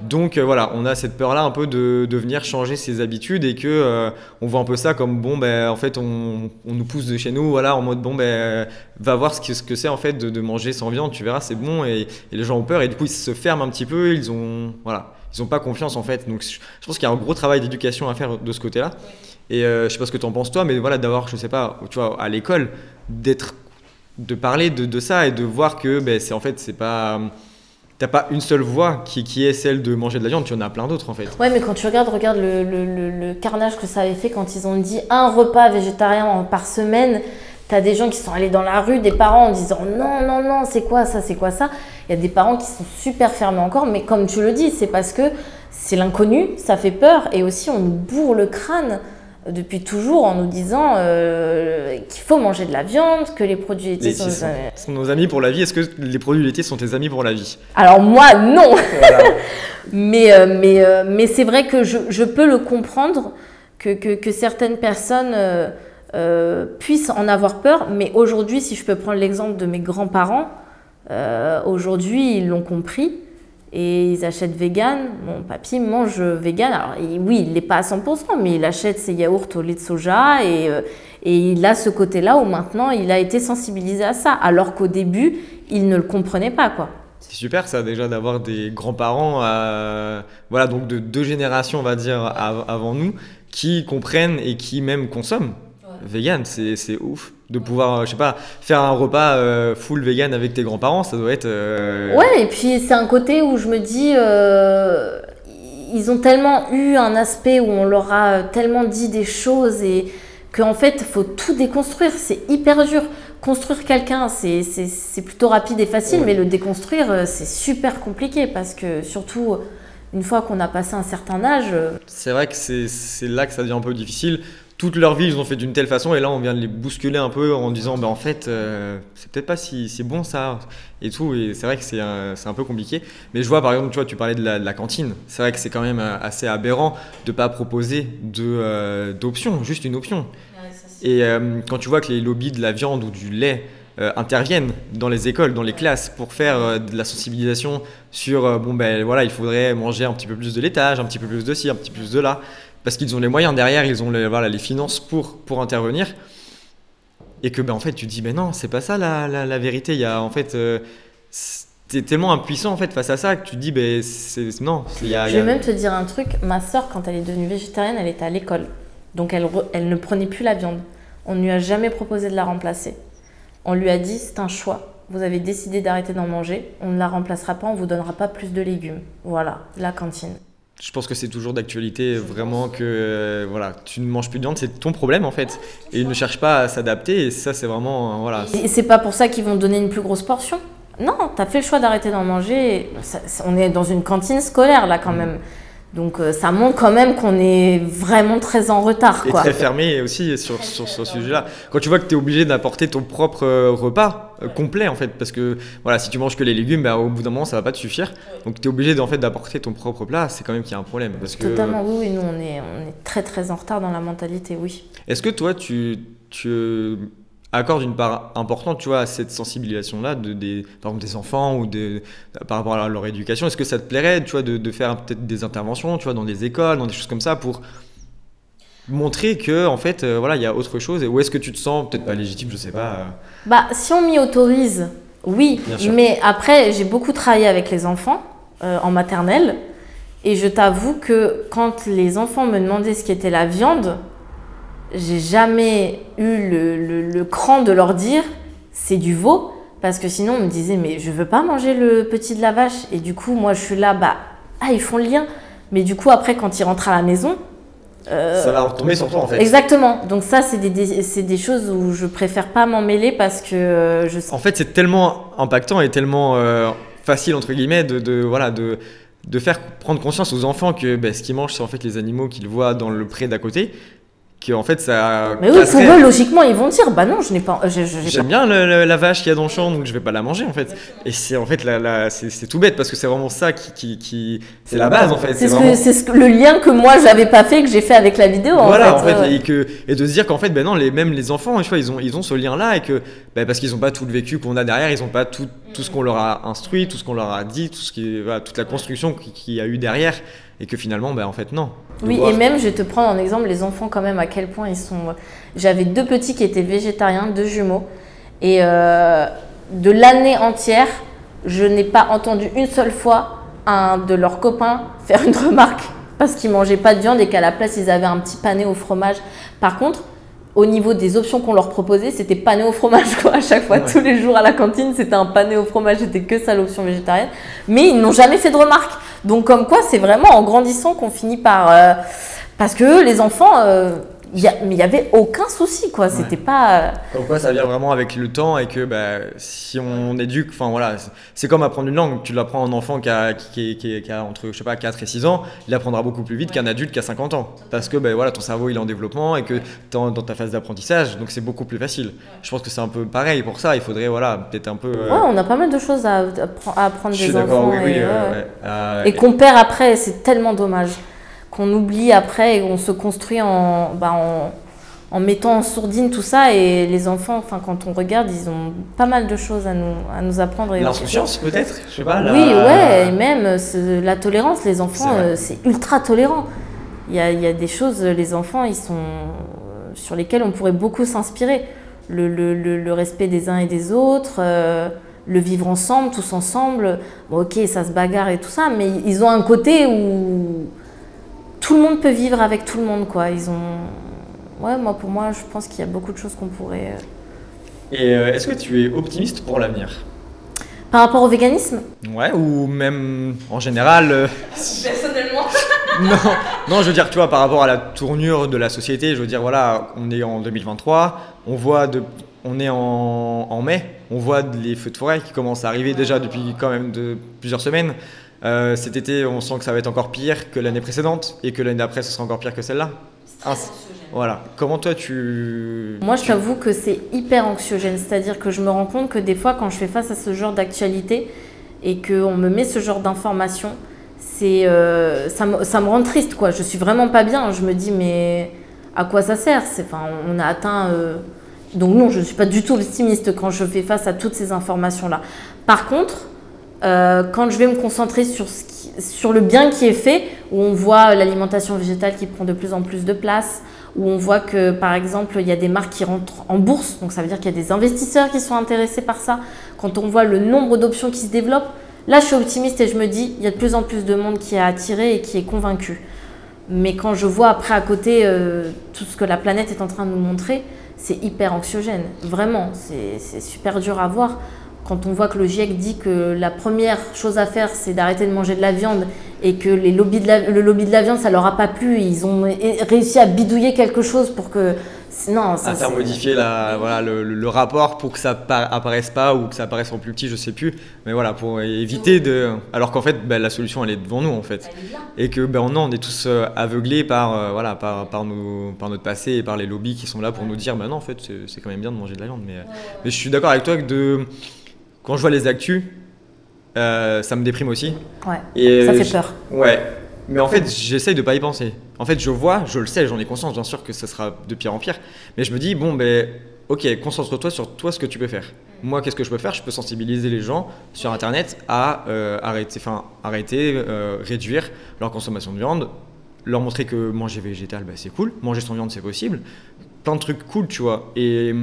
Donc voilà, on a cette peur-là un peu de venir changer ses habitudes et que on voit un peu ça comme bon, ben, en fait, on nous pousse de chez nous, voilà, en mode bon, ben, va voir ce que c'est en fait de manger sans viande, tu verras, c'est bon. Et les gens ont peur et du coup, ils se ferment un petit peu, ils ont pas confiance en fait. Donc je pense qu'il y a un gros travail d'éducation à faire de ce côté-là. Et je sais pas ce que tu en penses toi, mais voilà, d'avoir, je sais pas, tu vois, à l'école, de parler de ça et de voir que ben, c'est pas t'as pas une seule voie qui est celle de manger de la viande, tu en as plein d'autres en fait. Ouais, mais quand tu regarde le carnage que ça avait fait quand ils ont dit un repas végétarien par semaine, t'as des gens qui sont allés dans la rue, des parents en disant non, c'est quoi ça? Il y a des parents qui sont super fermés encore, mais comme tu le dis, c'est parce que c'est l'inconnu, ça fait peur et aussi on nous bourre le crâne depuis toujours en nous disant qu'il faut manger de la viande, que les produits laitiers sont nos amis pour la vie. Est-ce que les produits laitiers sont tes amis pour la vie? Alors moi, non. Voilà. mais c'est vrai que je peux le comprendre que certaines personnes puissent en avoir peur. Mais aujourd'hui, si je peux prendre l'exemple de mes grands-parents, aujourd'hui, ils l'ont compris. Et ils achètent vegan. Mon papy mange vegan. Alors oui, il n'est pas à 100%, mais il achète ses yaourts au lait de soja et il a ce côté-là où maintenant il a été sensibilisé à ça, alors qu'au début, il ne le comprenait pas, quoi. C'est super ça déjà d'avoir des grands-parents, voilà, donc de 2 générations on va dire avant nous, qui comprennent et qui même consomment. Vegan, c'est ouf de pouvoir, je sais pas, faire un repas full vegan avec tes grands-parents, ça doit être... Ouais, et puis c'est un côté où je me dis, ils ont tellement eu un aspect où on leur a tellement dit des choses et qu'en fait, il faut tout déconstruire, c'est hyper dur. Construire quelqu'un, c'est plutôt rapide et facile, mais le déconstruire, c'est super compliqué parce que surtout, une fois qu'on a passé un certain âge... C'est vrai que c'est là que ça devient un peu difficile. Toute leur vie, ils ont fait d'une telle façon et là, on vient de les bousculer un peu en disant en fait, c'est peut-être pas si bon ça et tout. Et c'est vrai que c'est un peu compliqué. Mais je vois, par exemple, tu parlais de la cantine. C'est vrai que c'est quand même assez aberrant de ne pas proposer d'option, juste une option. Ouais, et quand tu vois que les lobbies de la viande ou du lait interviennent dans les écoles, dans les classes pour faire de la sensibilisation sur voilà, il faudrait manger un petit peu plus de laitage, un petit peu plus de ci, un petit peu plus de là. Parce qu'ils ont les moyens derrière, ils ont les finances pour intervenir. Et que en fait, tu te dis, non, c'est pas ça la vérité. Il y a, en fait, t'es tellement impuissant en fait, face à ça que tu te dis, non. Je vais même te dire un truc. Ma sœur, quand elle est devenue végétarienne, elle était à l'école. Donc, elle ne prenait plus la viande. On ne lui a jamais proposé de la remplacer. On lui a dit, c'est un choix. Vous avez décidé d'arrêter d'en manger. On ne la remplacera pas, on ne vous donnera pas plus de légumes. Voilà, la cantine. Je pense que c'est toujours d'actualité, vraiment que voilà, tu ne manges plus de viande, c'est ton problème en fait. Et ils ne cherchent pas à s'adapter et ça c'est vraiment... voilà. Et c'est pas pour ça qu'ils vont te donner une plus grosse portion. Non, tu as fait le choix d'arrêter d'en manger. On est dans une cantine scolaire là quand même. Donc ça montre quand même qu'on est vraiment très en retard. Et très fermé aussi sur ce sujet-là. Quand tu vois que tu es obligé d'apporter ton propre repas complet en fait, parce que voilà, si tu manges que les légumes, au bout d'un moment ça va pas te suffire. Donc tu es obligé d'apporter ton propre plat, c'est quand même qu'il y a un problème. Parce que, totalement, oui, nous on est très très en retard dans la mentalité, oui. Est-ce que toi tu accorde une part importante, tu vois, à cette sensibilisation-là par exemple des enfants ou par rapport à leur éducation? Est-ce que ça te plairait, tu vois, de faire peut-être des interventions, tu vois, dans des écoles, dans des choses comme ça, pour montrer que en fait, voilà, il y a autre chose? Ou est-ce que tu te sens peut-être pas légitime, je sais pas. Si on m'y autorise, oui. Mais après, j'ai beaucoup travaillé avec les enfants en maternelle, et je t'avoue que quand les enfants me demandaient ce qu'était la viande, j'ai jamais eu le cran de leur dire c'est du veau, parce que sinon on me disait mais je veux pas manger le petit de la vache, et du coup moi je suis là ils font le lien, mais du coup après quand ils rentrent à la maison ça va retomber sur toi en fait. Exactement, donc ça c'est des choses où je préfère pas m'en mêler parce que en fait c'est tellement impactant et tellement facile entre guillemets de faire prendre conscience aux enfants que ce qu'ils mangent c'est en fait les animaux qu'ils voient dans le pré d'à côté. en fait ça mais oui, pour eux, logiquement, ils vont dire bah non, je n'ai pas. J'aime bien la vache qu'il y a dans le champ, donc je vais pas la manger en fait. Et c'est en fait c'est tout bête parce que c'est vraiment ça qui c'est la base en fait. C'est le lien que moi j'avais pas fait, que j'ai fait avec la vidéo. Voilà en fait, et de se dire qu'en fait ben non, même les enfants, tu vois, ils ont ce lien là et que parce qu'ils ont pas tout le vécu qu'on a derrière, ils ont pas tout ce qu'on leur a instruit, tout ce qu'on leur a dit, toute la construction qu'il y a eu derrière. Et que finalement, en fait, non. Oui, et même, je vais te prendre en exemple les enfants quand même, à quel point ils sont... J'avais 2 petits qui étaient végétariens, 2 jumeaux. Et de l'année entière, je n'ai pas entendu une seule fois un de leurs copains faire une remarque parce qu'ils ne mangeaient pas de viande et qu'à la place, ils avaient un petit pané au fromage. Par contre, au niveau des options qu'on leur proposait, c'était pané au fromage, quoi. À chaque fois, ouais. Tous les jours à la cantine, c'était un pané au fromage, c'était que ça l'option végétarienne. Mais ils n'ont jamais fait de remarques. Donc, comme quoi, c'est vraiment en grandissant qu'on finit par... parce que les enfants, mais il n'y avait aucun souci, quoi. C'était pas... Comme quoi, ça vient vraiment avec le temps et que si on éduque... Enfin, voilà, c'est comme apprendre une langue. Tu l'apprends à un enfant qui a entre, je sais pas, 4 et 6 ans, il apprendra beaucoup plus vite qu'un adulte qui a 50 ans. Parce que, voilà, ton cerveau, il est en développement et que tu es dans ta phase d'apprentissage, donc c'est beaucoup plus facile. Je pense que c'est un peu pareil pour ça. Il faudrait, voilà, peut-être un peu... Ouais, on a pas mal de choses à apprendre des enfants. Et qu'on perd après, c'est tellement dommage. Qu'on oublie après et on se construit en mettant en sourdine tout ça, et les enfants, quand on regarde, ils ont pas mal de choses à nous apprendre. L'insouciance peut-être, je sais pas. Oui, ouais, et même la tolérance, les enfants, c'est ultra tolérant. Il y a des choses, les enfants, ils sont sur lesquelles on pourrait beaucoup s'inspirer. Le respect des uns et des autres, le vivre ensemble, tous ensemble. Bon, ok, ça se bagarre et tout ça, mais ils ont un côté où tout le monde peut vivre avec tout le monde, quoi. Pour moi, je pense qu'il y a beaucoup de choses qu'on pourrait... Et est-ce que tu es optimiste pour l'avenir ? Par rapport au véganisme ? Ouais, ou même en général... Personnellement. Non, je veux dire, tu vois, par rapport à la tournure de la société, je veux dire, voilà, on est en 2023, on est en mai, on voit les feux de forêt qui commencent à arriver déjà depuis quand même plusieurs semaines. Cet été, on sent que ça va être encore pire que l'année précédente et que l'année d'après, ce sera encore pire que celle-là. Voilà. Comment toi, Moi, je t'avoue que c'est hyper anxiogène. C'est-à-dire que je me rends compte que des fois, quand je fais face à ce genre d'actualité et qu'on me met ce genre d'informations, ça me rend triste, quoi. Je suis vraiment pas bien. Je me dis, mais à quoi ça sert ? On a atteint... Donc non, je ne suis pas du tout optimiste quand je fais face à toutes ces informations-là. Par contre... quand je vais me concentrer sur le bien qui est fait, où on voit l'alimentation végétale qui prend de plus en plus de place, où on voit que, par exemple, il y a des marques qui rentrent en bourse, donc ça veut dire qu'il y a des investisseurs qui sont intéressés par ça. Quand on voit le nombre d'options qui se développent, là, je suis optimiste et je me dis, il y a de plus en plus de monde qui est attiré et qui est convaincu. Mais quand je vois après à côté tout ce que la planète est en train de nous montrer, c'est hyper anxiogène. Vraiment, c'est super dur à voir. Quand on voit que le GIEC dit que la première chose à faire, c'est d'arrêter de manger de la viande et que le lobby de la viande, ça leur a pas plu, ils ont réussi à bidouiller quelque chose pour que... Non, ça, à faire modifier le rapport pour que ça apparaisse pas ou que ça apparaisse en plus petit, je sais plus. Mais voilà, pour éviter de... Alors qu'en fait, la solution, elle est devant nous, en fait. Et que on est tous aveuglés par notre passé et par les lobbies qui sont là pour nous dire, non, en fait, c'est quand même bien de manger de la viande. Mais je suis d'accord avec toi que quand je vois les actus, ça me déprime aussi. Ouais, et ça fait peur. Ouais, mais en fait, j'essaye de pas y penser. En fait, je le sais, j'en ai conscience, bien sûr que ça sera de pire en pire. Mais je me dis, ok, concentre-toi sur toi, ce que tu peux faire. Moi, qu'est-ce que je peux faire ? Je peux sensibiliser les gens sur Internet à arrêter, réduire leur consommation de viande, leur montrer que manger végétal, c'est cool, manger sans viande, c'est possible. Plein de trucs cool, tu vois. Et...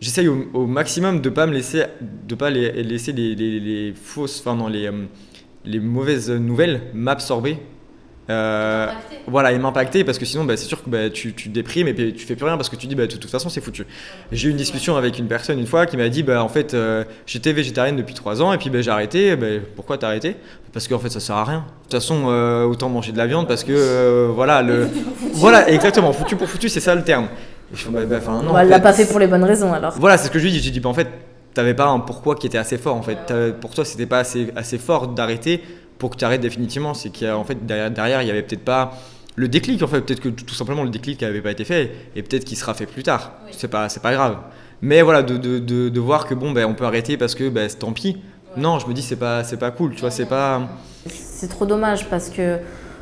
j'essaye au maximum de pas laisser les fausses, les mauvaises nouvelles m'absorber. Et m'impacter parce que sinon c'est sûr que tu déprimes et puis tu fais plus rien parce que tu dis de toute façon c'est foutu. J'ai eu une discussion avec une personne une fois qui m'a dit en fait j'étais végétarienne depuis 3 ans et puis j'ai arrêté. Pourquoi t'as arrêté ? Parce qu'en fait ça sert à rien. De toute façon autant manger de la viande parce que voilà exactement, foutu pour foutu, c'est ça le terme. Non, elle l'a pas fait pour les bonnes raisons alors. Voilà, c'est ce que je lui dis. J'ai dit en fait t'avais pas un pourquoi qui était assez fort en fait. Pour toi c'était pas assez fort d'arrêter pour que tu arrêtes définitivement. C'est qu'en fait derrière il y avait peut-être pas le déclic en fait, peut-être que tout simplement le déclic n'avait pas été fait et peut-être qu'il sera fait plus tard, oui. C'est pas grave. Mais voilà, de voir que bon, on peut arrêter parce que tant pis. Ouais. Non, je me dis c'est pas cool, tu vois, c'est pas... C'est trop dommage parce que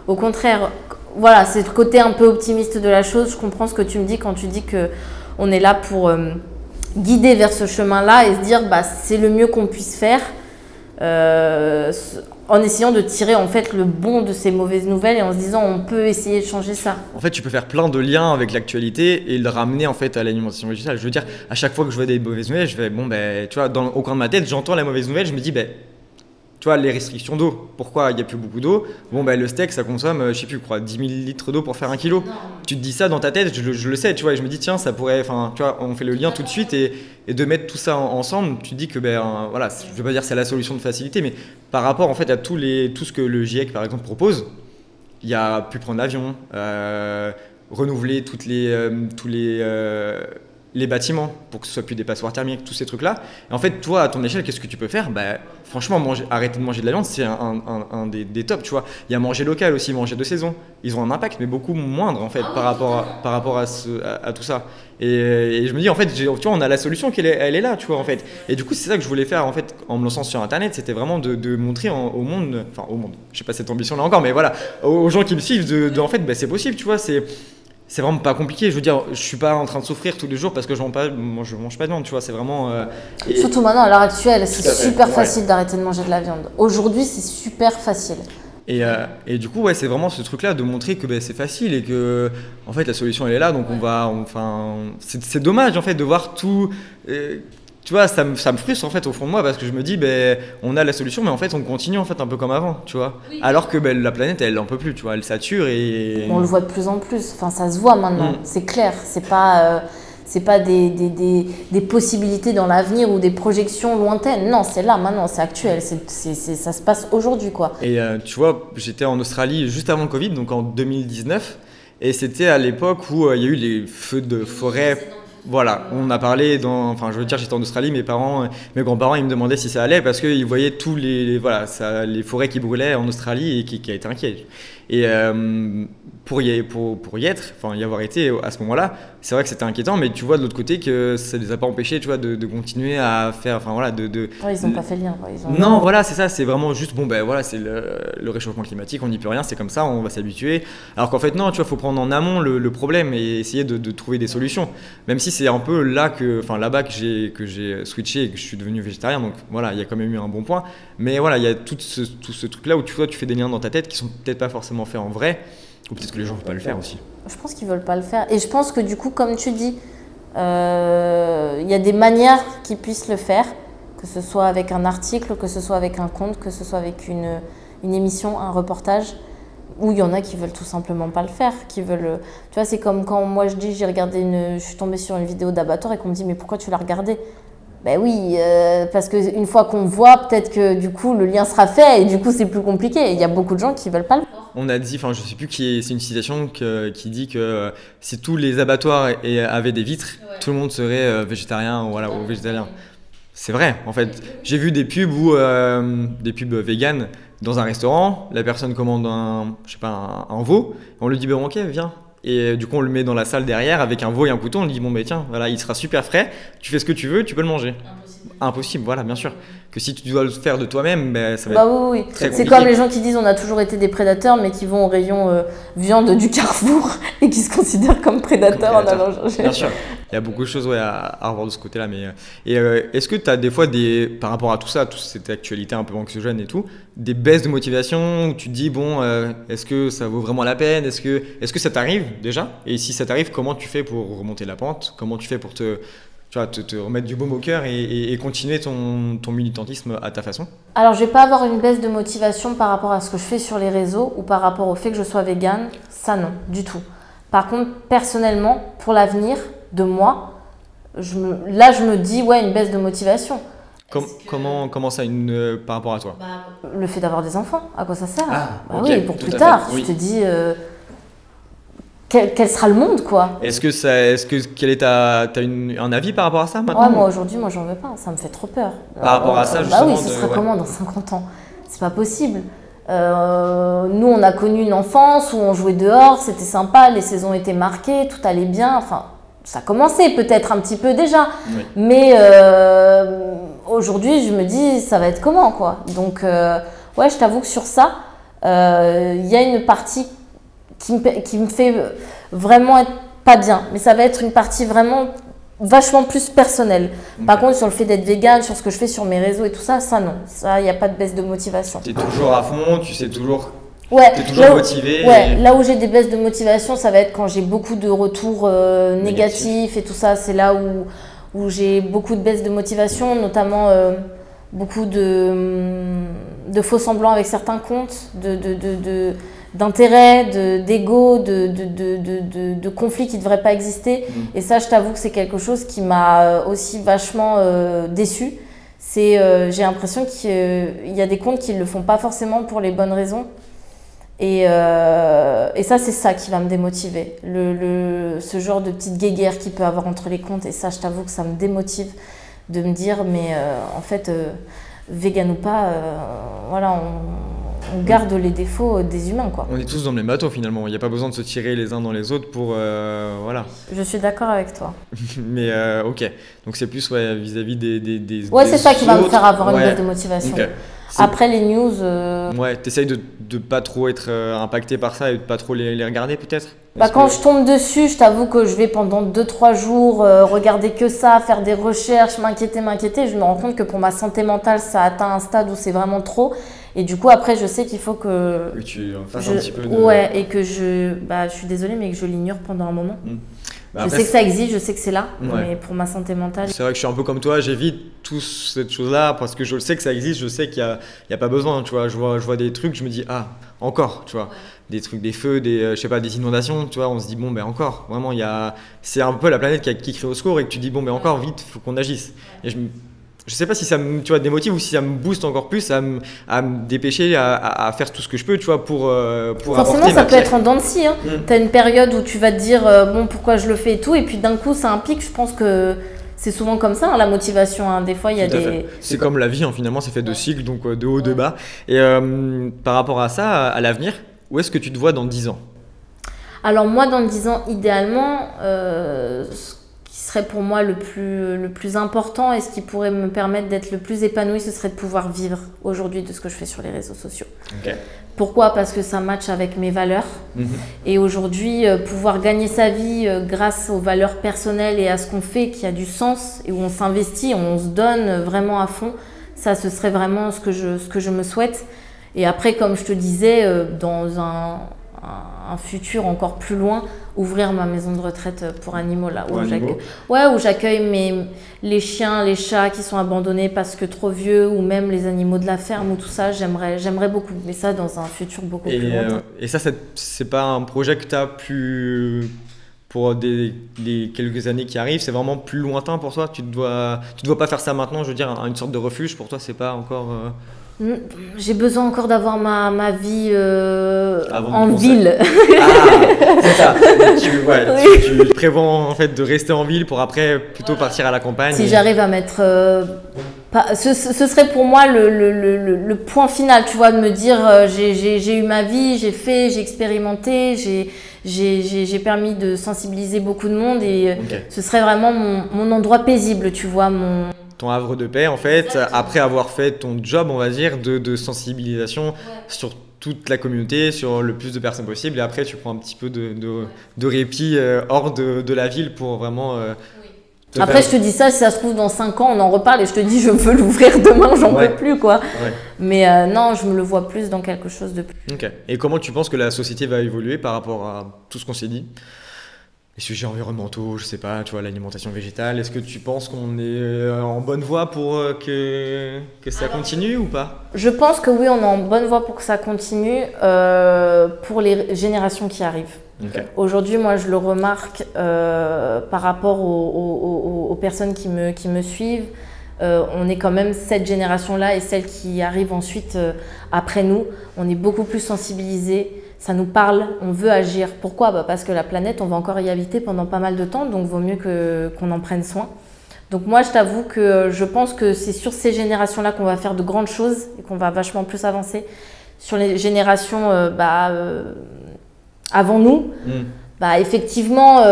au contraire, voilà, c'est le côté un peu optimiste de la chose. Je comprends ce que tu me dis quand tu dis qu'on est là pour guider vers ce chemin-là et se dire c'est le mieux qu'on puisse faire. En essayant de tirer en fait le bon de ces mauvaises nouvelles et en se disant on peut essayer de changer ça. En fait, tu peux faire plein de liens avec l'actualité et le ramener en fait à l'alimentation végétale. Je veux dire, à chaque fois que je vois des mauvaises nouvelles, je fais tu vois, au coin de ma tête, j'entends la mauvaise nouvelle, je me dis tu vois, les restrictions d'eau. Pourquoi il n'y a plus beaucoup d'eau? Le steak, ça consomme, je sais plus, 10 000 litres d'eau pour faire 1 kilo. Tu te dis ça dans ta tête, je le sais, tu vois, et je me dis, tiens, ça pourrait, tu vois, on fait le lien tout de suite et de mettre tout ça ensemble, tu te dis que, voilà, je ne veux pas dire que c'est la solution de facilité, mais par rapport, en fait, à tout ce que le GIEC, par exemple, propose, il y a pu prendre l'avion, renouveler tous les bâtiments pour que ce soit plus des passoires thermiques, tous ces trucs-là. Et en fait, toi, à ton échelle, qu'est-ce que tu peux faire? Franchement, arrêter de manger de la viande, c'est un des tops, tu vois. Il y a manger local aussi, manger de saison. Ils ont un impact, mais beaucoup moindre, en fait, par rapport à tout ça. Et je me dis, en fait, tu vois, on a la solution, elle est là, tu vois, en fait. Et du coup, c'est ça que je voulais faire, en fait, en me lançant sur Internet, c'était vraiment de montrer au monde, je n'ai pas cette ambition-là encore, mais voilà, aux gens qui me suivent, en fait, c'est possible, tu vois, c'est vraiment pas compliqué. Je veux dire, je suis pas en train de souffrir tous les jours parce que je mange pas de viande, tu vois. C'est vraiment. Surtout maintenant, à l'heure actuelle, c'est super facile d'arrêter de manger de la viande. Aujourd'hui, c'est super facile. Et du coup, ouais, c'est vraiment ce truc-là de montrer que c'est facile et que, en fait, la solution elle est là. Donc c'est dommage en fait de voir tout. Tu vois, ça me frustre en fait au fond de moi parce que je me dis, on a la solution, mais en fait, on continue en fait un peu comme avant, tu vois. Oui. Alors que la planète, elle en peut plus, tu vois, elle sature et. On le voit de plus en plus. Enfin, ça se voit maintenant. C'est clair. C'est pas des possibilités dans l'avenir ou des projections lointaines. Non, c'est là maintenant, c'est actuel. Ça se passe aujourd'hui, quoi. Et tu vois, j'étais en Australie juste avant le Covid, donc en 2019, et c'était à l'époque où il y a eu les feux de forêt. Voilà, on a parlé je veux dire, j'étais en Australie, mes grands-parents, ils me demandaient si ça allait parce qu'ils voyaient tous les forêts qui brûlaient en Australie et qui étaient inquiets. Et pour y avoir été à ce moment-là, c'est vrai que c'était inquiétant, mais tu vois de l'autre côté que ça les a pas empêchés, tu vois, de continuer à faire, ils n'ont pas fait le lien. Non, voilà, c'est ça, c'est vraiment juste, voilà, c'est le réchauffement climatique, on n'y peut rien, c'est comme ça, on va s'habituer. Alors qu'en fait, non, tu vois, faut prendre en amont le problème et essayer de trouver des solutions. Même si c'est un peu là-bas que j'ai switché et que je suis devenu végétarien, donc voilà, il y a quand même eu un bon point. Mais voilà, il y a tout ce truc-là où tu fais des liens dans ta tête qui sont peut-être pas forcément faits en vrai, ou peut-être que les gens ne veulent pas le faire aussi. Je pense qu'ils veulent pas le faire. Et je pense que du coup, comme tu dis, il y a des manières qu'ils puissent le faire, que ce soit avec un article, que ce soit avec un compte, que ce soit avec une émission, un reportage, où il y en a qui veulent tout simplement pas le faire, qui veulent. Tu vois, c'est comme quand moi je dis, je suis tombée sur une vidéo d'abattoir et qu'on me dit mais pourquoi tu l'as regardée? Ben oui, parce qu'une fois qu'on voit, peut-être que du coup le lien sera fait et du coup c'est plus compliqué. Il y a beaucoup de gens qui veulent pas le faire. On a dit, je sais plus c'est une citation qui dit que si tous les abattoirs avaient des vitres, tout le monde serait végétarien ou végétalien. C'est vrai, en fait. J'ai vu des pubs des pubs véganes dans un restaurant, la personne commande un veau, on lui dit ok, viens. Et du coup, on le met dans la salle derrière avec un veau et un couteau. On lui dit tiens, voilà, il sera super frais. Tu fais ce que tu veux, tu peux le manger. Impossible, voilà, bien sûr. Que si tu dois le faire de toi-même, ça va être oui. Très compliqué. C'est comme les gens qui disent on a toujours été des prédateurs, mais qui vont au rayon viande du Carrefour et qui se considèrent comme prédateurs en allant chercher. Bien sûr. Il y a beaucoup de choses à revoir de ce côté-là. Est-ce que tu as des fois, par rapport à tout ça, toute cette actualité un peu anxiogène et tout, des baisses de motivation où tu te dis, est-ce que ça vaut vraiment la peine? Est-ce que ça t'arrive déjà? Et si ça t'arrive, comment tu fais pour remonter la pente? Comment tu fais pour te remettre du baume au cœur et continuer ton militantisme à ta façon? Alors, je vais pas avoir une baisse de motivation par rapport à ce que je fais sur les réseaux ou par rapport au fait que je sois végane. Ça, non, du tout. Par contre, personnellement, pour l'avenir de moi, je me dis, une baisse de motivation. Comment ça, par rapport à toi? Le fait d'avoir des enfants, à quoi ça sert? Okay, oui, pour plus tard. Oui. Tu te dis... Quel sera le monde, quoi? T'as un avis par rapport à ça maintenant? Moi aujourd'hui, j'en veux pas, ça me fait trop peur. Par rapport à ça, justement? Oui, ce sera comment dans 50 ans? C'est pas possible. Nous, on a connu une enfance où on jouait dehors, c'était sympa, les saisons étaient marquées, tout allait bien. Enfin, ça commençait peut-être un petit peu déjà. Oui. Mais aujourd'hui, je me dis, ça va être comment, quoi. Donc, ouais, je t'avoue que sur ça, il y a une partie qui me fait vraiment être pas bien. Mais ça va être une partie vraiment vachement plus personnelle. Okay. Par contre, sur le fait d'être végane, sur ce que je fais sur mes réseaux et tout ça, ça non. Ça, il n'y a pas de baisse de motivation. Tu es toujours à fond, tu sais toujours... Ouais, tu es toujours motivé. Ouais, là où j'ai des baisses de motivation, ça va être quand j'ai beaucoup de retours négatifs et tout ça. C'est là où j'ai beaucoup de baisses de motivation, notamment beaucoup de faux semblants avec certains comptes, d'intérêt, d'ego, de conflits qui ne devraient pas exister. Et ça, je t'avoue que c'est quelque chose qui m'a aussi vachement déçue. J'ai l'impression qu'il y a des comptes qui ne le font pas forcément pour les bonnes raisons. Et ça, c'est ça qui va me démotiver. Ce genre de petite guéguerre qu'il peut avoir entre les comptes. Et ça, je t'avoue que ça me démotive de me dire, mais en fait, vegan ou pas, voilà, on garde les défauts des humains, quoi. On est tous dans le même bateau finalement, il n'y a pas besoin de se tirer les uns dans les autres pour... voilà. Je suis d'accord avec toi. Mais ok, donc c'est plus ouais, vis-à-vis des ouais, c'est ça qui va me faire avoir une baisse de motivation. Okay. Après les news... Ouais, t'essayes de pas trop être impacté par ça et de pas trop les regarder peut-être. Quand je tombe dessus, je t'avoue que je vais pendant 2-3 jours regarder que ça, faire des recherches, m'inquiéter. Je me rends compte que pour ma santé mentale, ça atteint un stade où c'est vraiment trop. Et du coup, après, je sais qu'il faut que tu fasses un petit peu de... Ouais, et que je suis désolée, mais que je l'ignore pendant un moment. Je sais que ça existe, je sais que c'est là, mais pour ma santé mentale... C'est vrai que je suis un peu comme toi, j'évite toute cette chose-là parce que je sais que ça existe, je sais qu'il n'y a pas besoin, tu vois. Je vois des trucs, je me dis, ah, encore, tu vois. Ouais. Des trucs, des feux, je sais pas, des inondations, tu vois, on se dit, bon, ben encore, vraiment, c'est un peu la planète qui crie au secours et que tu dis, bon, ben encore, vite, il faut qu'on agisse. Et je sais pas si ça me démotive ou si ça me booste encore plus à me dépêcher à faire tout ce que je peux, tu vois, pour forcément, ça peut être en dents de scie. Hein. Tu as une période où tu vas te dire, bon, pourquoi je le fais et tout, et puis d'un coup, ça implique, je pense que c'est souvent comme ça, hein, la motivation. Hein. Des fois, il y a des... C'est comme la vie, hein, finalement, c'est fait de cycles, donc de haut, de bas. Et par rapport à ça, à l'avenir, où est-ce que tu te vois dans 10 ans ? Alors moi, dans 10 ans, idéalement... serait pour moi le plus important et ce qui pourrait me permettre d'être le plus épanouie, ce serait de pouvoir vivre aujourd'hui de ce que je fais sur les réseaux sociaux. Okay. Pourquoi ? Parce que ça matche avec mes valeurs. Et aujourd'hui, pouvoir gagner sa vie grâce aux valeurs personnelles et à ce qu'on fait qui a du sens et où on s'investit, on se donne vraiment à fond, ça, ce serait vraiment ce que je me souhaite. Et après, comme je te disais, dans un futur encore plus loin, ouvrir ma maison de retraite pour animaux là où j'accueille les chiens, les chats qui sont abandonnés parce que trop vieux, ou même les animaux de la ferme ou tout ça, j'aimerais beaucoup, mais ça dans un futur beaucoup plus lointain. Et ça, c'est pas un projet que tu as pu pour des quelques années qui arrivent, c'est vraiment plus lointain pour toi, tu dois pas faire ça maintenant, je veux dire, une sorte de refuge pour toi, c'est pas encore... J'ai besoin encore d'avoir ma vie en ville. C'est ça. Tu prévois en fait de rester en ville pour après plutôt partir à la campagne. Si j'arrive à mettre... ce serait pour moi le point final, tu vois, de me dire j'ai eu ma vie, j'ai expérimenté, j'ai permis de sensibiliser beaucoup de monde et ce serait vraiment mon endroit paisible, tu vois, ton havre de paix en fait, exactement. Après avoir fait ton job, on va dire, de sensibilisation sur toute la communauté, sur le plus de personnes possible, et après tu prends un petit peu de répit hors de la ville pour vraiment... Après je te dis ça, si ça se trouve dans 5 ans on en reparle et je te dis je veux l'ouvrir demain, j'en peux plus quoi. Mais non, je me le vois plus dans quelque chose de plus. Ok. Et comment tu penses que la société va évoluer par rapport à tout ce qu'on s'est dit ? Les sujets environnementaux, je sais pas, tu vois, l'alimentation végétale, est-ce que tu penses qu'on est en bonne voie pour que ça continue ou pas ? Je pense que oui, on est en bonne voie pour que ça continue pour les générations qui arrivent. Okay. Aujourd'hui, moi, je le remarque par rapport aux personnes qui me suivent. On est quand même cette génération-là et celle qui arrive ensuite après nous. On est beaucoup plus sensibilisés. Ça nous parle, on veut agir. Pourquoi ? Parce que la planète, on va encore y habiter pendant pas mal de temps, donc il vaut mieux qu'on en prenne soin. Donc moi, je t'avoue que je pense que c'est sur ces générations-là qu'on va faire de grandes choses et qu'on va vachement plus avancer. sur les générations avant nous. Effectivement,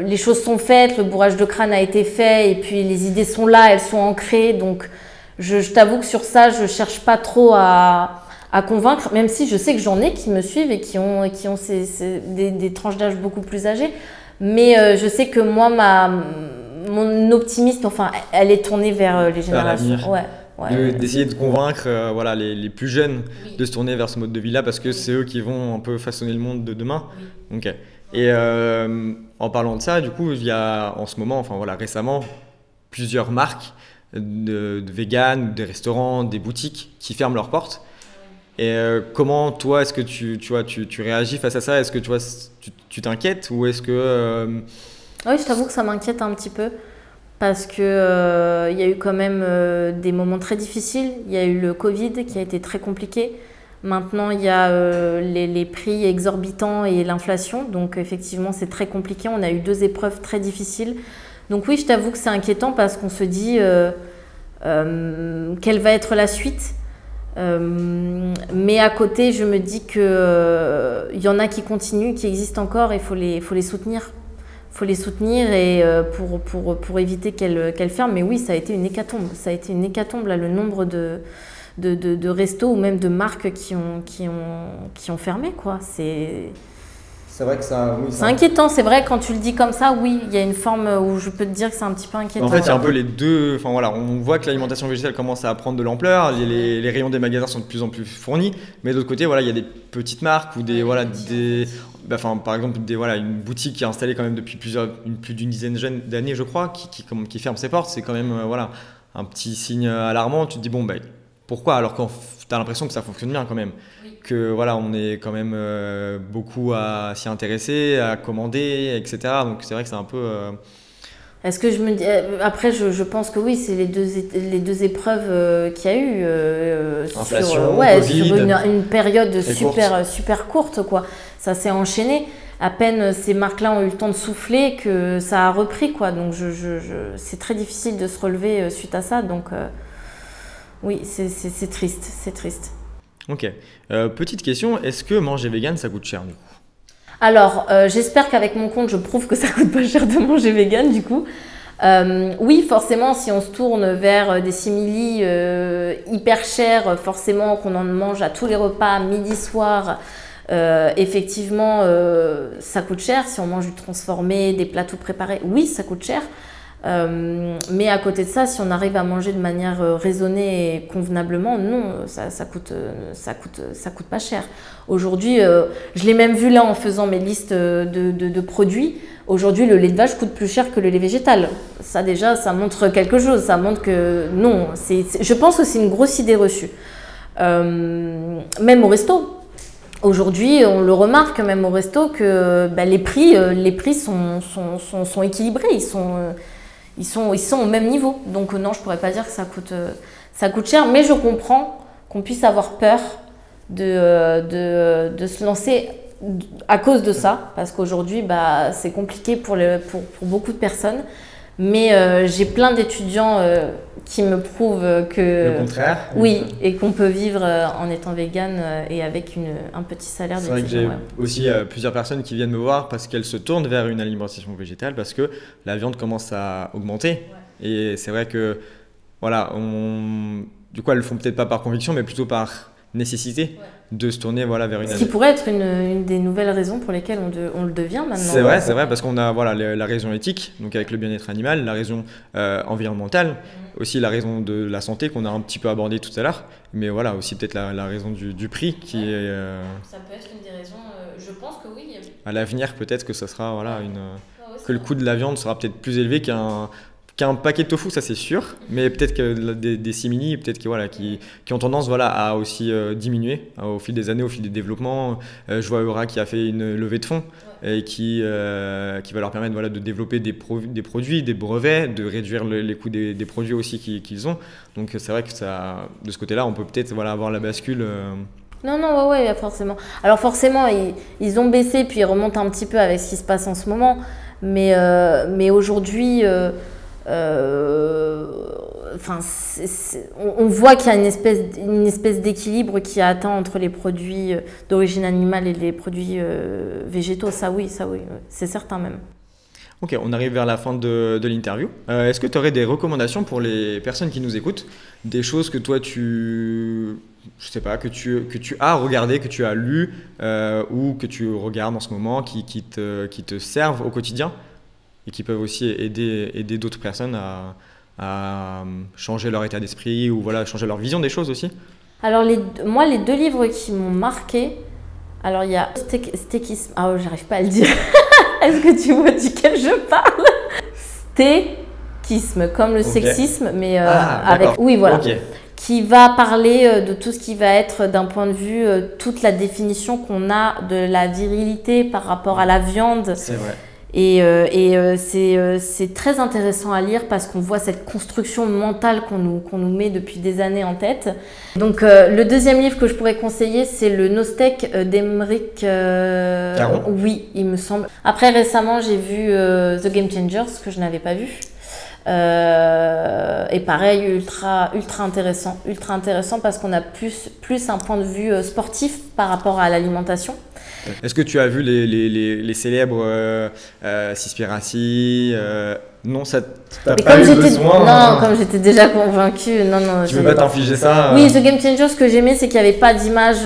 les choses sont faites, le bourrage de crâne a été fait et puis les idées sont là, elles sont ancrées. Donc, je t'avoue que sur ça, je cherche pas trop à convaincre, même si je sais que j'en ai qui me suivent et qui ont des tranches d'âge beaucoup plus âgées. Mais je sais que moi, mon optimisme, enfin, elle est tournée vers les générations. D'essayer de convaincre les plus jeunes de se tourner vers ce mode de vie-là parce que c'est eux qui vont un peu façonner le monde de demain. Ok. Et en parlant de ça, du coup, il y a en ce moment, récemment, plusieurs marques de vegan, des restaurants, des boutiques qui ferment leurs portes. Et comment, toi, est-ce que tu réagis face à ça? Est-ce que tu t'inquiètes ou est-ce que… Oui, je t'avoue que ça m'inquiète un petit peu parce que y a eu quand même des moments très difficiles. Il y a eu le Covid qui a été très compliqué. Maintenant, il y a les prix exorbitants et l'inflation. Donc, effectivement, c'est très compliqué. On a eu 2 épreuves très difficiles. Donc, oui, je t'avoue que c'est inquiétant parce qu'on se dit quelle va être la suite. Mais à côté, je me dis qu'il y en a qui continuent, qui existent encore et il faut les soutenir. Il faut les soutenir et pour éviter qu'elles ferment. Mais oui, ça a été une hécatombe. Ça a été une hécatombe, là, le nombre de restos ou même de marques qui ont fermé, quoi. C'est vrai que ça… c'est inquiétant, c'est vrai, quand tu le dis comme ça, oui, il y a une forme où je peux te dire que c'est un petit peu inquiétant. En fait, il y a un peu les deux… on voit que l'alimentation végétale commence à prendre de l'ampleur, les rayons des magasins sont de plus en plus fournis, mais d'autre côté, il y a des petites marques ou par exemple, une boutique qui est installée quand même depuis plus d'une dizaine d'années, je crois, qui ferme ses portes. C'est quand même un petit signe alarmant. Tu te dis, pourquoi? Alors que tu as l'impression que ça fonctionne bien quand même. Oui. Que on est quand même beaucoup à s'y intéresser, à commander, etc. Donc c'est vrai que c'est un peu… Est-ce que je me dis… Après, je pense que oui, c'est les deux épreuves qu'il y a eu sur une période super courte, quoi. Ça s'est enchaîné. À peine ces marques-là ont eu le temps de souffler que ça a repris, quoi. Donc c'est très difficile de se relever suite à ça. Donc oui, c'est triste. Ok. Petite question, est-ce que manger vegan, ça coûte cher du coup? Alors, j'espère qu'avec mon compte, je prouve que ça coûte pas cher de manger vegan du coup. Oui, forcément, si on se tourne vers des simili hyper chers, forcément qu'on en mange à tous les repas, midi, soir, effectivement, ça coûte cher. Si on mange du transformé, des plateaux préparés, oui, ça coûte cher. Mais à côté de ça, si on arrive à manger de manière raisonnée et convenablement, non, ça coûte pas cher. Aujourd'hui, je l'ai même vu là en faisant mes listes de produits. Aujourd'hui, le lait de vache coûte plus cher que le lait végétal. Ça déjà, ça montre quelque chose. Ça montre que non, je pense que c'est une grosse idée reçue. Même au resto. Aujourd'hui, on le remarque même au resto que les prix sont équilibrés. Ils sont au même niveau. Donc non, je pourrais pas dire que ça coûte cher, mais je comprends qu'on puisse avoir peur de se lancer à cause de ça, parce qu'aujourd'hui, c'est compliqué pour beaucoup de personnes. Mais j'ai plein d'étudiants qui me prouvent que… Le contraire. Oui, et qu'on peut vivre en étant vegan et avec un petit salaire. C'est vrai que j'ai aussi plusieurs personnes qui viennent me voir parce qu'elles se tournent vers une alimentation végétale parce que la viande commence à augmenter. Ouais. Et c'est vrai que, du coup, elles le font peut-être pas par conviction, mais plutôt par nécessité de se tourner vers une… Ce qui pourrait être une des nouvelles raisons pour lesquelles on le devient maintenant. C'est vrai, parce qu'on a la raison éthique, donc avec le bien-être animal, la raison environnementale, aussi la raison de la santé qu'on a un petit peu abordé tout à l'heure, mais aussi peut-être la raison du prix qui est… Ça peut être une des raisons, je pense que oui. À l'avenir, peut-être que ça sera que le coût de la viande sera peut-être plus élevé qu'un paquet de tofu, ça c'est sûr, mais peut-être que des simili, peut-être qui ont tendance à aussi diminuer au fil des années, au fil des développements. Je vois Eura qui a fait une levée de fonds et qui va leur permettre de développer des produits, des brevets, de réduire les coûts des produits aussi qu'ils ont. Donc c'est vrai que ça, de ce côté-là, on peut peut-être avoir la bascule. Non, ouais, forcément. Alors forcément, ils ont baissé puis ils remontent un petit peu avec ce qui se passe en ce moment, mais aujourd'hui… enfin, on voit qu'il y a une espèce d'équilibre qui est atteint entre les produits d'origine animale et les produits végétaux. Ça oui, c'est certain même. Ok, on arrive vers la fin de l'interview. Est-ce que tu aurais des recommandations pour les personnes qui nous écoutent? Des choses que toi, je sais pas, que tu as regardé, que tu as lu ou que tu regardes en ce moment, qui te servent au quotidien et qui peuvent aussi aider d'autres personnes à changer leur état d'esprit ou voilà, changer leur vision des choses aussi? Alors, moi, les 2 livres qui m'ont marqué, alors il y a Stéquisme. Ah, j'arrive pas à le dire. Est-ce que tu vois duquel je parle? Stéquisme, comme le sexisme, mais avec. Oui, voilà. Okay. Qui va parler de tout ce qui va être d'un point de vue, toute la définition qu'on a de la virilité par rapport à la viande. C'est vrai. Et c'est très intéressant à lire parce qu'on voit cette construction mentale qu'on nous met depuis des années en tête. Donc le 2e livre que je pourrais conseiller, c'est le Nostek d'Emeric Caron. Oui, il me semble. Après récemment, j'ai vu The Game Changers que je n'avais pas vu. Et pareil, ultra intéressant parce qu'on a plus un point de vue sportif par rapport à l'alimentation. Est-ce que tu as vu les célèbres Cispiracy non, ça t'as pas eu besoin. Non, comme j'étais déjà convaincue. Non, tu veux pas t'infliger ça Oui, The Game Changers, ce que j'aimais, c'est qu'il n'y avait pas d'image.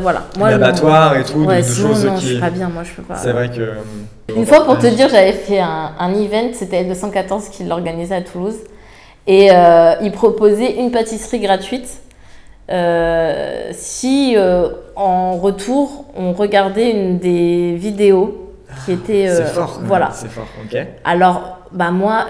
Voilà. L'abattoir et tout, ouais, de choses non, qui. Je suis pas bien, moi, je peux pas. C'est vrai que. Une fois, pour te dire, j'avais fait un event, c'était L214 qui l'organisait à Toulouse. Et il proposait une pâtisserie gratuite. Si en retour, on regardait une des vidéos qui était. C'est fort. Voilà. C'est fort, ok. Alors. Bah moi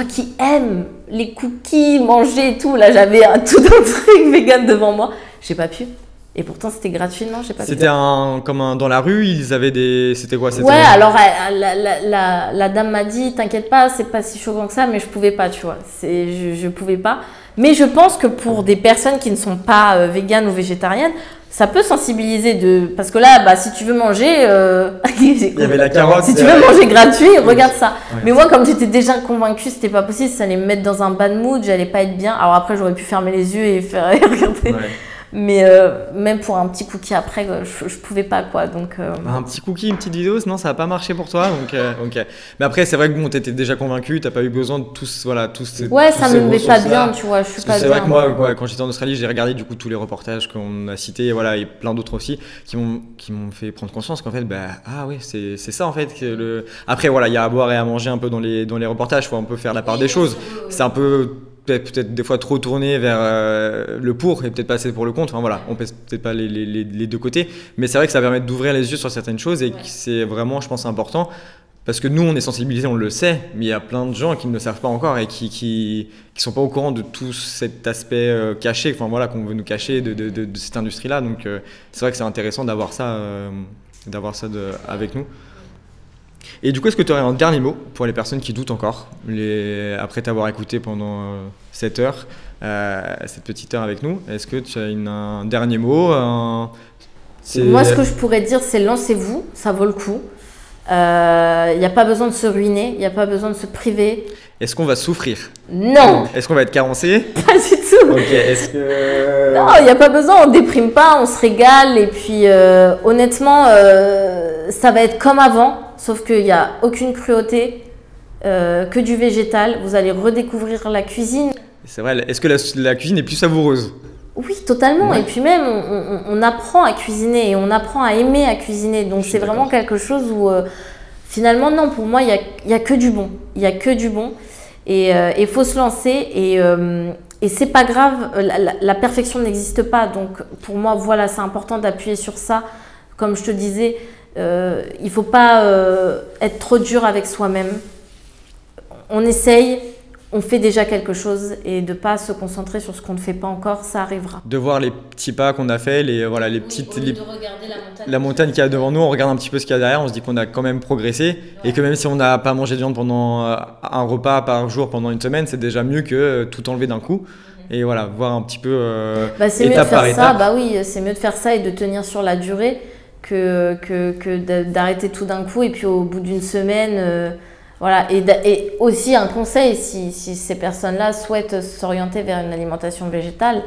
qui aime les cookies, manger et tout, là j'avais tout un truc vegan devant moi, j'ai pas pu. Et pourtant c'était gratuit, non, j'ai pas pu. C'était dans la rue, ils avaient des, c'était quoi? Ouais, alors la dame m'a dit, t'inquiète pas, c'est pas si choquant que ça, mais je pouvais pas, tu vois, je pouvais pas. Mais je pense que pour des personnes qui ne sont pas véganes ou végétariennes, ça peut sensibiliser parce que là, si tu veux manger, il y avait la carotte. Si tu veux manger gratuit, regarde ça. Ouais. Mais moi, comme j'étais déjà convaincue, c'était pas possible, ça allait me mettre dans un bad mood, j'allais pas être bien. Alors après, j'aurais pu fermer les yeux et faire regarder. Ouais. Mais même pour un petit cookie après, je pouvais pas quoi. Donc, un petit cookie, une petite vidéo, non, ça n'a pas marché pour toi. Donc, ok. Mais après, c'est vrai que bon, t'étais déjà convaincu, t'as pas eu besoin de tous ces. Ouais, ça me met pas bien, tu vois. Je suis pas bien. C'est vrai que moi, quand j'étais en Australie, j'ai regardé du coup tous les reportages qu'on a cités, voilà, et plein d'autres aussi, qui m'ont fait prendre conscience qu'en fait, ah oui, c'est ça en fait. Après, voilà, il y a à boire et à manger un peu dans les reportages. Faut un peu faire la part des choses. C'est un peu peut-être des fois trop tourné vers le pour et peut-être pas assez pour le contre. Enfin, voilà, on pèse peut-être pas les deux côtés, mais c'est vrai que ça permet d'ouvrir les yeux sur certaines choses et que c'est vraiment, je pense, important parce que nous, on est sensibilisés, on le sait, mais il y a plein de gens qui ne le savent pas encore et qui sont pas au courant de tout cet aspect caché, enfin voilà, qu'on veut nous cacher de cette industrie-là. Donc c'est vrai que c'est intéressant d'avoir ça, avec nous. Et du coup, est-ce que tu aurais un dernier mot pour les personnes qui doutent encore, après t'avoir écouté pendant 7 heures, cette petite heure avec nous? Est-ce que tu as un dernier mot? Moi, ce que je pourrais dire, c'est lancez-vous, ça vaut le coup. Il n'y a pas besoin de se ruiner, il n'y a pas besoin de se priver. Est-ce qu'on va souffrir? Non. Est-ce qu'on va être carencé? Pas du tout. Ok, est-ce que... Non, il n'y a pas besoin, on ne déprime pas, on se régale. Et puis, honnêtement, ça va être comme avant. Sauf qu'il n'y a aucune cruauté, que du végétal. Vous allez redécouvrir la cuisine. C'est vrai, est-ce que la cuisine est plus savoureuse? Oui, totalement. Ouais. Et puis même, on apprend à cuisiner et on apprend à aimer à cuisiner. Donc c'est vraiment quelque chose où, finalement, non, pour moi, il y a que du bon. Il n'y a que du bon. Et il faut se lancer. Et c'est pas grave, la perfection n'existe pas. Donc pour moi, voilà, c'est important d'appuyer sur ça. Comme je te disais, il ne faut pas être trop dur avec soi-même. On essaye, on fait déjà quelque chose et de ne pas se concentrer sur ce qu'on ne fait pas encore, ça arrivera. De voir les petits pas qu'on a fait, de regarder la montagne qu'il y a devant nous, on regarde un petit peu ce qu'il y a derrière, on se dit qu'on a quand même progressé et que même si on n'a pas mangé de viande pendant un repas par jour pendant une semaine, c'est déjà mieux que tout enlever d'un coup. Et voilà, voir un petit peu c'est mieux de faire ça, bah oui, c'est mieux de faire ça et de tenir sur la durée que d'arrêter tout d'un coup et puis au bout d'une semaine Voilà, et aussi un conseil, si ces personnes-là souhaitent s'orienter vers une alimentation végétale,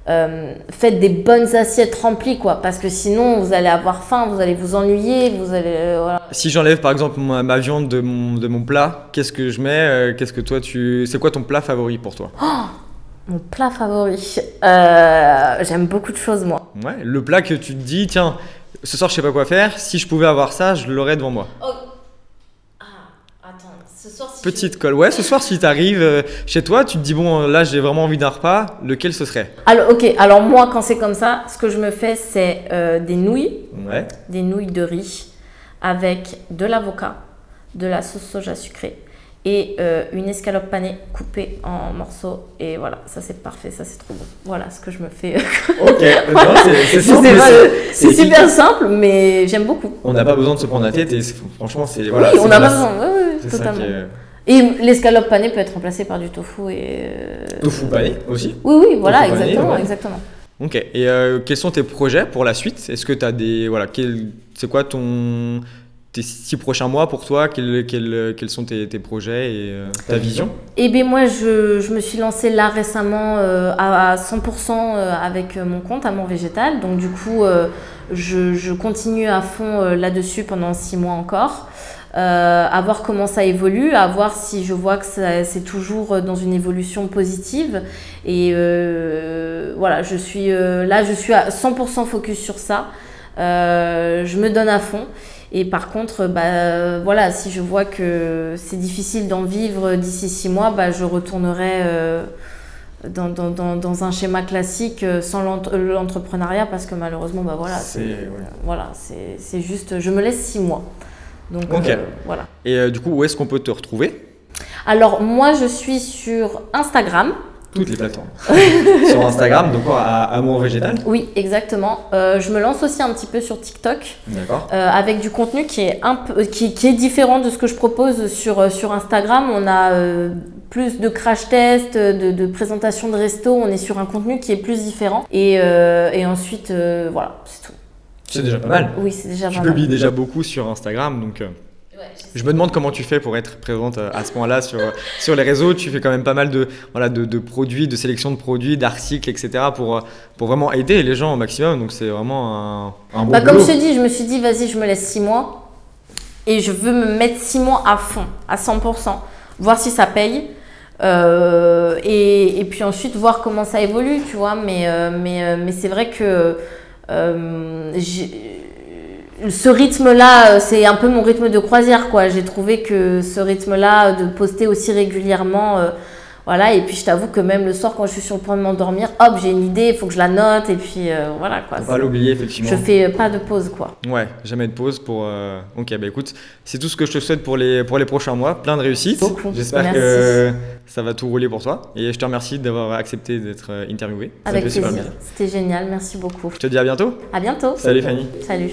faites des bonnes assiettes remplies, quoi, parce que sinon vous allez avoir faim, vous allez vous ennuyer, vous allez voilà. Si j'enlève par exemple ma viande de mon plat, qu'est-ce que je mets? Qu'est-ce que toi c'est quoi ton plat favori pour toi? Mon plat favori, j'aime beaucoup de choses moi. Ouais, le plat que tu te dis, tiens, ce soir je sais pas quoi faire, si je pouvais avoir ça, je l'aurais devant moi. Oh. Attends, ce soir si Petite colle, ouais, ce soir si t'arrives chez toi, tu te dis bon là j'ai vraiment envie d'un repas, lequel ce serait? Alors ok, alors moi quand c'est comme ça, ce que je me fais c'est des nouilles de riz avec de l'avocat, de la sauce soja sucrée et une escalope panée coupée en morceaux et voilà, ça c'est parfait, ça c'est trop bon. Voilà ce que je me fais. Ok, voilà. C'est super simple mais j'aime beaucoup. On n'a pas besoin de se prendre la tête et franchement c'est voilà. Oui, on n'a pas besoin, oui, totalement. Et l'escalope panée peut être remplacée par du tofu et... Tofu pané aussi? Oui, voilà, tofu exactement, pané, ouais. exactement. Ok, et quels sont tes projets pour la suite? Est-ce que tu as des... Voilà, c'est quoi tes 6 prochains mois pour toi? Quels sont tes projets et ta vision? Eh bien moi, je me suis lancée là récemment à 100% avec mon compte Amour Végétal. Donc du coup, je continue à fond là-dessus pendant 6 mois encore. À voir comment ça évolue, à voir si je vois que c'est toujours dans une évolution positive. Et voilà, je suis à 100% focus sur ça. Je me donne à fond. Et par contre, voilà, si je vois que c'est difficile d'en vivre d'ici 6 mois, je retournerai dans un schéma classique sans l'entrepreneuriat parce que malheureusement, voilà, c'est juste, je me laisse 6 mois. Donc, voilà. Et du coup, où est-ce qu'on peut te retrouver? Alors, moi, je suis sur Instagram. Toutes les plateformes. Sur Instagram, donc quoi, à Amour Végétal? Oui, exactement. Je me lance aussi un petit peu sur TikTok. D'accord. Avec du contenu qui est différent de ce que je propose sur Instagram. On a plus de crash tests, de présentations de resto. On est sur un contenu qui est plus différent. Et ensuite, voilà, c'est tout. C'est déjà pas mal. Oui, c'est déjà pas mal. Tu publies déjà beaucoup sur Instagram, donc je me demande comment tu fais pour être présente à ce point-là sur les réseaux. Tu fais quand même pas mal de produits, de sélection de produits, d'articles, etc. pour vraiment aider les gens au maximum. Donc c'est vraiment un bon boulot. Comme je te dis, je me suis dit, vas-y, je me laisse 6 mois et je veux me mettre 6 mois à fond, à 100%, voir si ça paye. Et puis ensuite, voir comment ça évolue, tu vois. Mais c'est vrai que ce rythme-là, c'est un peu mon rythme de croisière, quoi. J'ai trouvé que ce rythme-là, de poster aussi régulièrement, voilà. Et puis, je t'avoue que même le soir, quand je suis sur le point de m'endormir, hop, j'ai une idée, il faut que je la note. Et puis, voilà, quoi. Faut pas l'oublier, effectivement. Je fais pas de pause, quoi. Ouais, jamais de pause pour... Ok, écoute, c'est tout ce que je te souhaite pour les prochains mois. Plein de réussite. J'espère que ça va tout rouler pour toi. Et je te remercie d'avoir accepté d'être interviewé. Avec plaisir. C'était génial, merci beaucoup. Je te dis à bientôt. À bientôt. Salut Fanny. Salut.